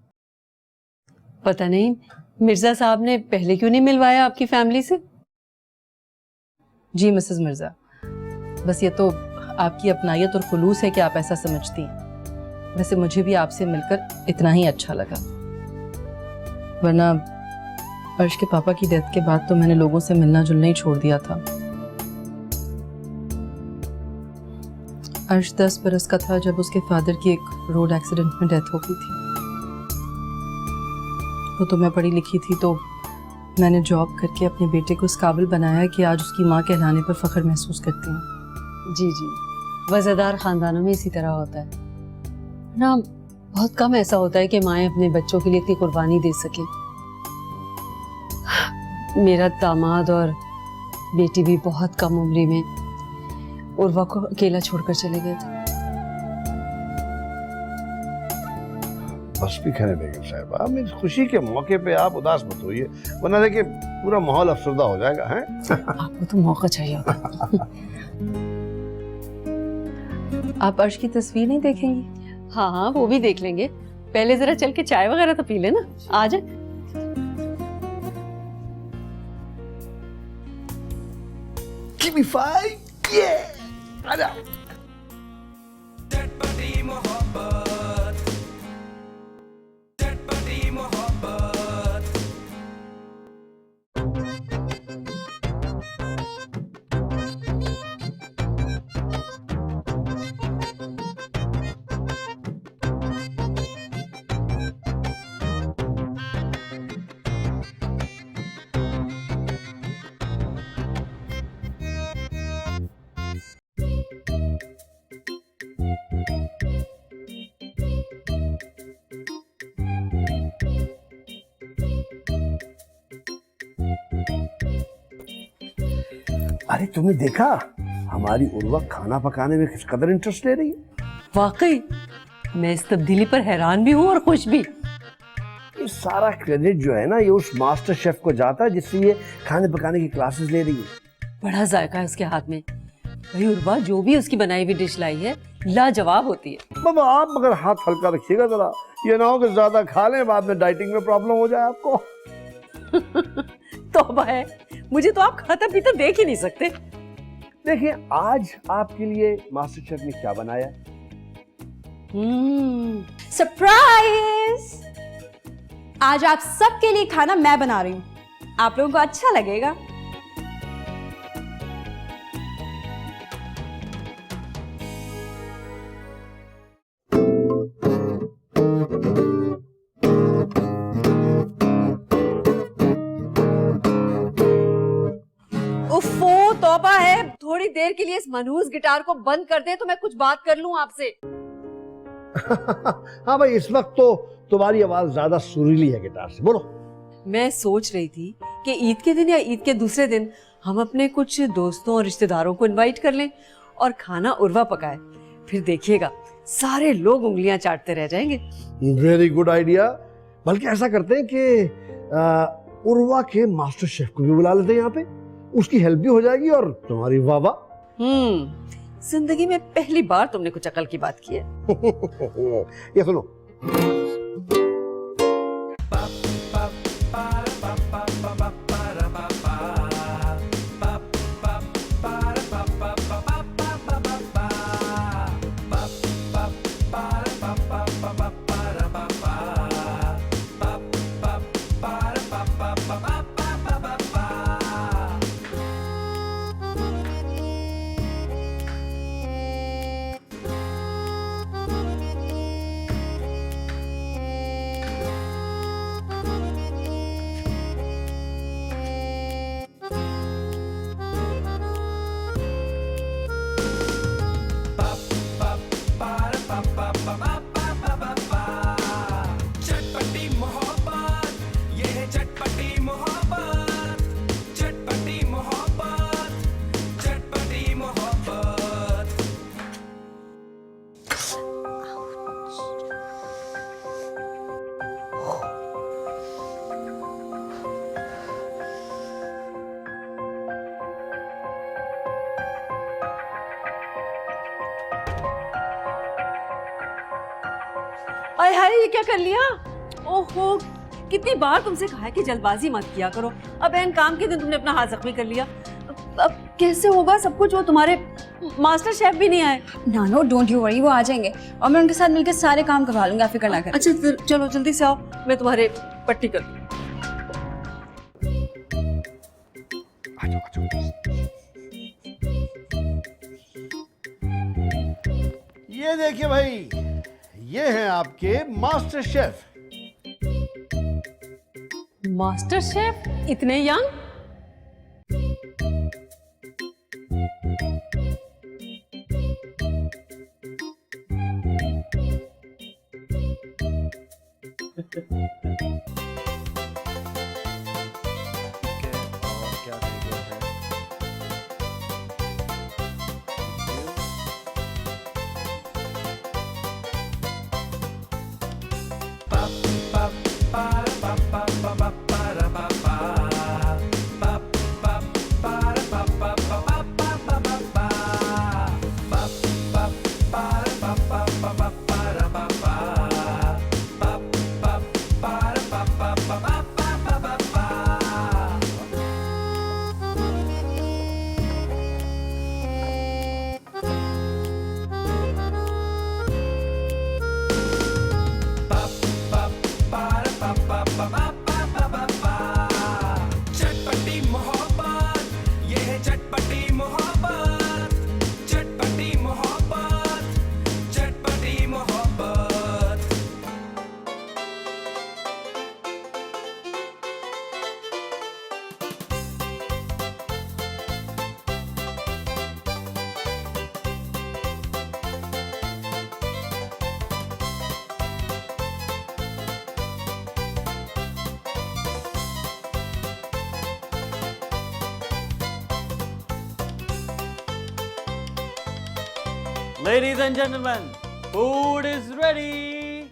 Speaker 2: पता नहीं मिर्जा साहब ने पहले क्यों नहीं मिलवाया आपकी फैमिली से?
Speaker 6: जी मिसेस मिर्जा, बस ये तो आपकी अपनायत और खुलूस है कि आप ऐसा समझती हैं। वैसे मुझे भी आपसे मिलकर इतना ही अच्छा लगा, वरना अर्श के पापा की डेथ के बाद तो मैंने लोगों से मिलना जुलना ही छोड़ दिया था। अर्श 10 बरस का था जब उसके फादर की एक रोड एक्सीडेंट में डेथ हो गई थी। वो तो मैं पढ़ी लिखी थी, तो मैंने जॉब करके अपने बेटे को इस काबिल बनाया कि आज उसकी माँ कहलाने पर फख्र महसूस करती हूँ।
Speaker 2: जी जी, वज़ादार खानदानों में इसी तरह होता है ना। बहुत कम ऐसा होता है कि माएँ अपने बच्चों के लिए इतनी कुर्बानी दे सके। मेरा दामाद और बेटी भी बहुत कम उम्र में उर्वा को अकेला छोड़कर चले गए थे।
Speaker 1: बस भी करें बेगम साहिबा, मेरी खुशी के मौके पे आप उदास मत होइए, वरना देखिए पूरा माहौल अफसरदा हो जाएगा। हैं
Speaker 6: आपको तो मौका चाहिए होता। आप अर्श की तस्वीर नहीं देखेंगी?
Speaker 2: हाँ हाँ, वो भी देख लेंगे। पहले जरा चल के चाय वगैरह तो पी लेना। आ जाए।
Speaker 1: Give me five, yeah! आजा। अरे तुमने देखा हमारी उर्वा खाना पकाने में किस कदर इंटरेस्ट ले रही है।
Speaker 2: वाकई मैं इस तब्दीली पर हैरान भी हूँ और खुश भी।
Speaker 1: ये सारा क्रेडिट जो है ना, ये उस मास्टर शेफ को जाता है जिससे ये खाने पकाने की क्लासेस ले रही है।
Speaker 2: बड़ा जायका है उसके हाथ में। भाई उर्वा जो भी उसकी बनाई हुई डिश लाई है लाजवाब होती है।
Speaker 1: बाबा आप मगर हाथ हल्का रखिएगा जरा, ये ना हो कि ज्यादा खा लें बाद में डाइटिंग में प्रॉब्लम हो जाए आपको।
Speaker 2: तौबा है, मुझे तो आप खाता पीता देख ही नहीं सकते।
Speaker 1: देखिए आज आपके लिए मास्टर शेफ ने क्या बनाया।
Speaker 3: सरप्राइज! आज आप सबके लिए खाना मैं बना रही हूँ, आप लोगों को अच्छा लगेगा।
Speaker 2: उफ़ो, तौबा है, थोड़ी देर के लिए इस मनहूस गिटार को बंद कर दे तो मैं कुछ बात कर लूं आपसे।
Speaker 1: हाँ भाई, इस वक्त तो तुम्हारी आवाज ज्यादा सुरीली है गिटार से, बोलो।
Speaker 2: मैं सोच रही थी कि ईद के दिन या ईद के दूसरे दिन हम अपने कुछ दोस्तों और रिश्तेदारों को इनवाइट कर लें और खाना उर्वा पकाए। फिर देखिएगा सारे लोग उंगलियां चाटते रह जाएंगे।
Speaker 1: Very good idea. बल्कि ऐसा करते हैं कि उर्वा के मास्टर शेफ को भी बुला लेते हैं यहाँ पे, उसकी हेल्प भी हो जाएगी और तुम्हारी वाह वाह।
Speaker 2: जिंदगी में पहली बार तुमने कुछ अकल की बात की है।
Speaker 1: ये सुनो।
Speaker 2: अरे हाय, ये क्या कर लिया? ओहो, कितनी बार तुमसे कहा है कि जल्दबाजी मत किया करो। अब एन काम के दिन तुमने अपना हाथ जख्मी कर लिया। अब कैसे होगा सब कुछ? वो तुम्हारे मास्टर शेफ भी नहीं आए।
Speaker 3: नानो डोंट यू वरी, वो आ जाएंगे और मैं उनके साथ मिलकर सारे काम करवा लूंगी, आप फिक्र ना करें।
Speaker 2: अच्छा फिर चलो जल्दी से आओ, मैं तुम्हारे पट्टी कर दूं।
Speaker 1: ये देखिए भाई, ये हैं आपके मास्टर शेफ।
Speaker 2: मास्टर शेफ इतने young?
Speaker 4: Ladies and gentlemen, food is ready.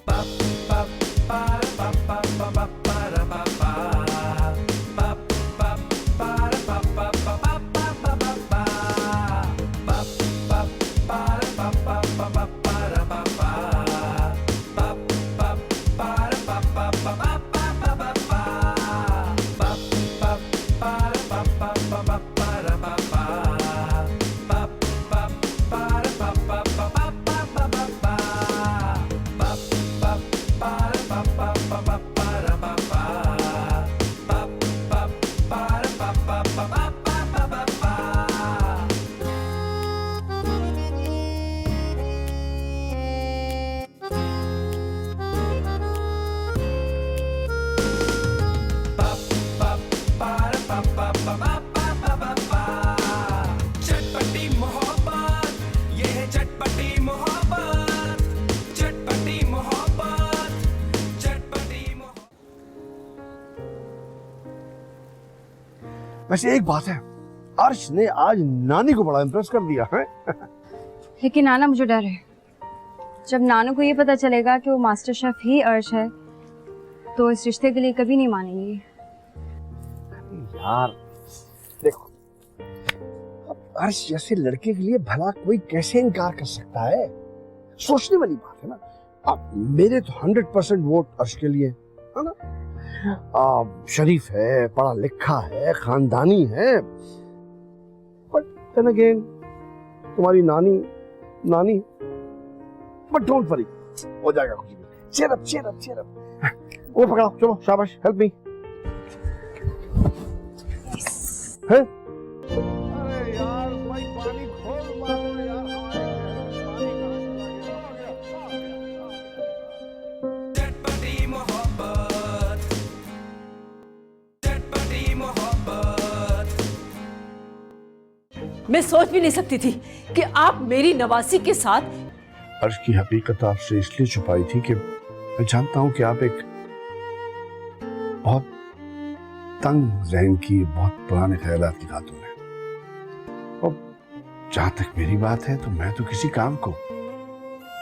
Speaker 7: चटपटी मोहब्बत, ये है चटपटी मोहब्बत, चटपटी मोहब्बत, चटपटी मोहब्बत।
Speaker 1: वैसे एक बात है, अर्श ने आज नानी को बड़ा इम्प्रेस कर दिया है।
Speaker 3: लेकिन नाना मुझे डर है, जब नानू को ये पता चलेगा कि वो मास्टर शेफ ही अर्श है तो इस रिश्ते के लिए कभी नहीं मानेंगी।
Speaker 1: यार देखो, अब अर्श जैसे लड़के के लिए भला कोई कैसे इनकार कर सकता है? सोचने वाली बात है ना। अब मेरे तो 100% वोट अर्श के लिए है ना। शरीफ है, पढ़ा लिखा है, खानदानी है, बट देन अगेन तुम्हारी नानी बट डोंट वरी, हो जाएगा कुछ भी। Cheer up cheer up cheer up. वो पकड़ो, चलो शाबाश, हेल्प मी। है? अरे यार भाई पानी खोल मारो यार,
Speaker 7: चटपटी मोहब्बत, चटपटी मोहब्बत।
Speaker 2: मैं सोच भी नहीं सकती थी कि आप मेरी नवासी के साथ।
Speaker 1: अर्श की हकीकत आपसे इसलिए छुपाई थी कि मैं जानता हूं कि आप एक बहुत तंग ज़हन की, बहुत पुराने ख्यालात की खातून है। और जहां तक मेरी बात है तो मैं तो किसी काम को,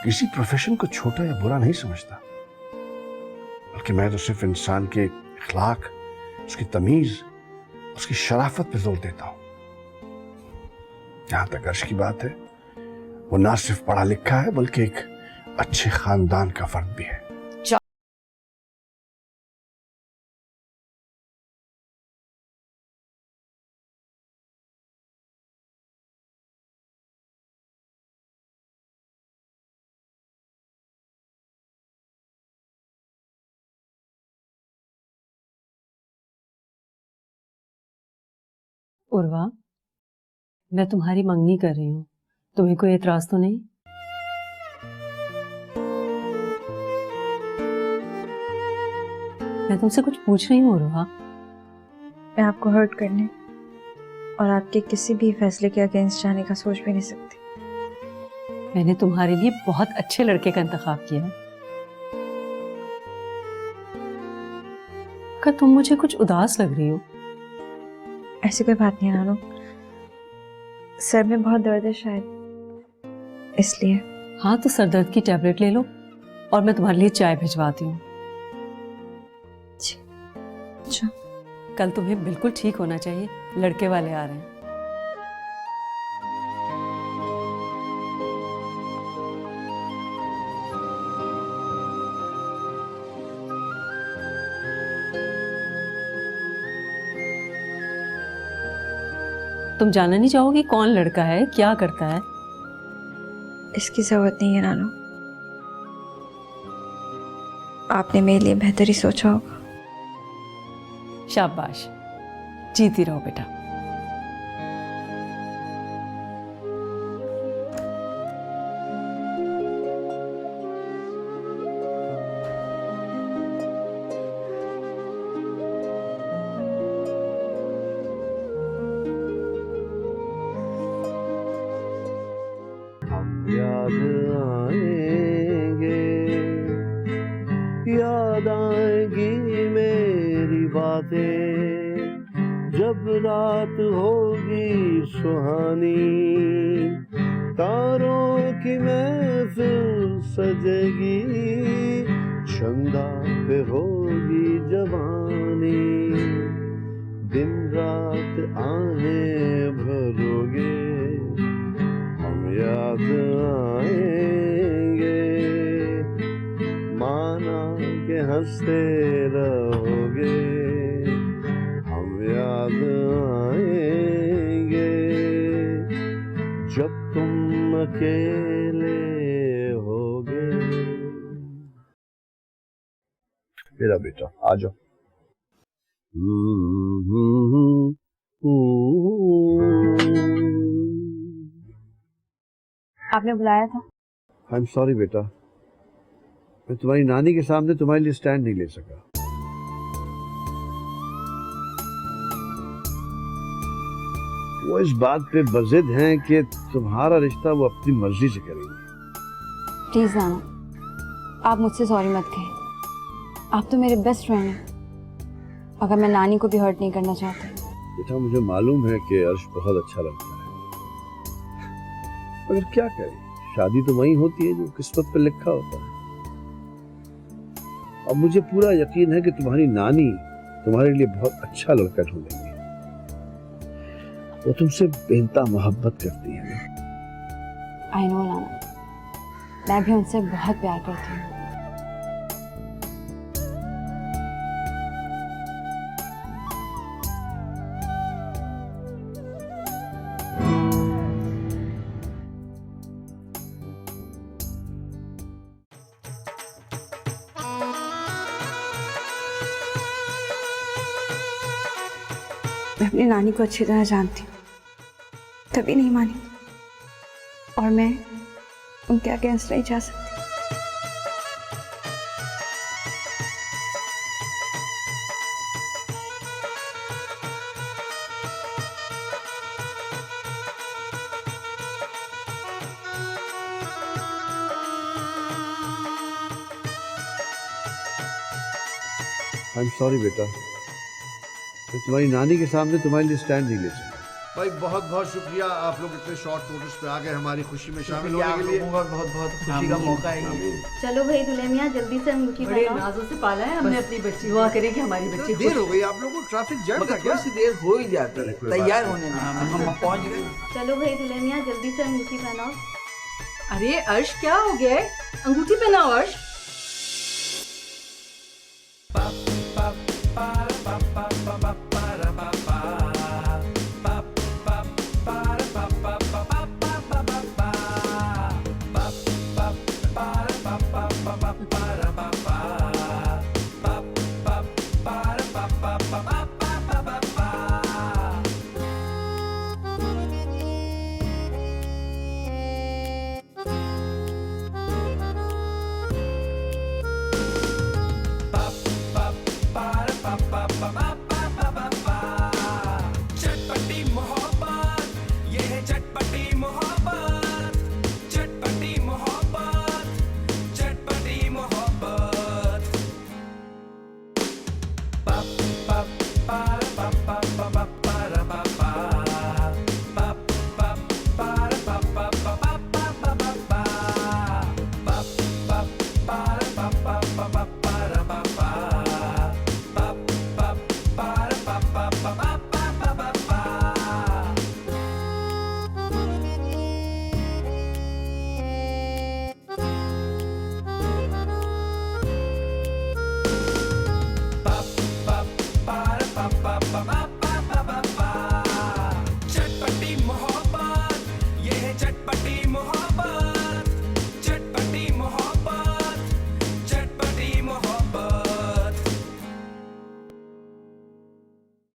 Speaker 1: किसी प्रोफेशन को छोटा या बुरा नहीं समझता, बल्कि मैं तो सिर्फ इंसान के इखलाक, उसकी तमीज, उसकी शराफत पे जोर देता हूं। जहां तक अर्श की बात है, वो ना सिर्फ पढ़ा लिखा है बल्कि एक अच्छे खानदान का फर्द भी है।
Speaker 2: उर्वा, मैं तुम्हारी मंगनी कर रही हूँ, तुम्हें कोई एतराज तो नहीं? मैं तुमसे कुछ पूछ रही हूँ उर्वा।
Speaker 8: मैं आपको हर्ट करने और आपके किसी भी फैसले के अगेंस्ट जाने का सोच भी नहीं सकती।
Speaker 2: मैंने तुम्हारे लिए बहुत अच्छे लड़के का इंतखाब किया है। क्या तुम मुझे कुछ उदास लग रही हो?
Speaker 8: ऐसी कोई बात नहीं नानू, सर में बहुत दर्द है शायद, इसलिए।
Speaker 2: हाँ तो सरदर्द की टैबलेट ले लो और मैं तुम्हारे लिए चाय भिजवाती हूँ।
Speaker 8: अच्छा।
Speaker 2: कल तुम्हें बिल्कुल ठीक होना चाहिए, लड़के वाले आ रहे हैं। तुम जानना नहीं चाहोगी कौन लड़का है, क्या करता है?
Speaker 8: इसकी जरूरत नहीं है नानू, आपने मेरे लिए बेहतर ही सोचा होगा।
Speaker 2: शाबाश, जीती रहो बेटा।
Speaker 1: याद आएंगे, याद आएंगी मेरी बातें, जब रात होगी सुहानी, तारों की महफिल सजेगी, चंदा पे होगी जवानी, दिन रात आने भरोगे, हम याद आएंगे, माना के हंसते रहोगे, हम याद आएंगे, जब तुम अकेले होगे। मेरा बेटा आ जाओ।
Speaker 3: आपने बुलाया था?
Speaker 1: आई एम सॉरी बेटा, मैं तुम्हारी नानी के सामने तुम्हारे लिए स्टैंड नहीं ले सका। वो इस बात पे बजिद हैं कि तुम्हारा रिश्ता वो अपनी मर्जी से करेंगे।
Speaker 3: प्लीज नाना, आप मुझसे सॉरी मत कहें। आप तो मेरे बेस्ट फ्रेंड हैं। अगर मैं नानी को भी हर्ट नहीं करना चाहती।
Speaker 1: बेटा मुझे मालूम है कि अर्श बहुत अच्छा लगता है, मगर क्या करें, शादी तो वही होती है जो किस्मत पे लिखा होता है। अब मुझे पूरा यकीन है कि तुम्हारी नानी तुम्हारे लिए बहुत अच्छा लड़का ढूंढेंगे। वो तुमसे बेइंतहा मोहब्बत करती है।
Speaker 3: आई नो नाना, मैं भी उनसे बहुत प्यार करती हूँ। मैं अपनी नानी को अच्छी तरह जानती हूँ, कभी नहीं मानी, और मैं उनके अगेंस्ट नहीं जा सकती।
Speaker 1: आई एम सॉरी बेटा, मैं तुम्हारी नानी के सामने तुम्हारे लिए स्टैंड नहीं ले सकता।
Speaker 9: भाई बहुत बहुत शुक्रिया, आप लोग इतने शॉर्ट नोटिस पे आ गए हमारी खुशी में शामिल होने के लिए। बहुत बहुत खुशी का मौका है।
Speaker 8: चलो भाई दुल्हे मियां जल्दी से अंगूठी
Speaker 2: बड़े
Speaker 8: पहनाओ।
Speaker 2: नाजों से पाला है हमने अपनी बच्ची, दुआ करें कि हमारी बच्ची
Speaker 9: देर हो गई आप लोगों को, ट्रैफिक जैम था क्या?
Speaker 10: थोड़ी सी देर हो ही जाती है तैयार होने में, हम पहुंच गए।
Speaker 8: चलो भाई दुल्हे मियां जल्दी से अंगूठी पहनाओ।
Speaker 6: अरे अर्श क्या हो गया है? अंगूठी पहनाओ अर्श।
Speaker 7: ba ba ba ba ba ba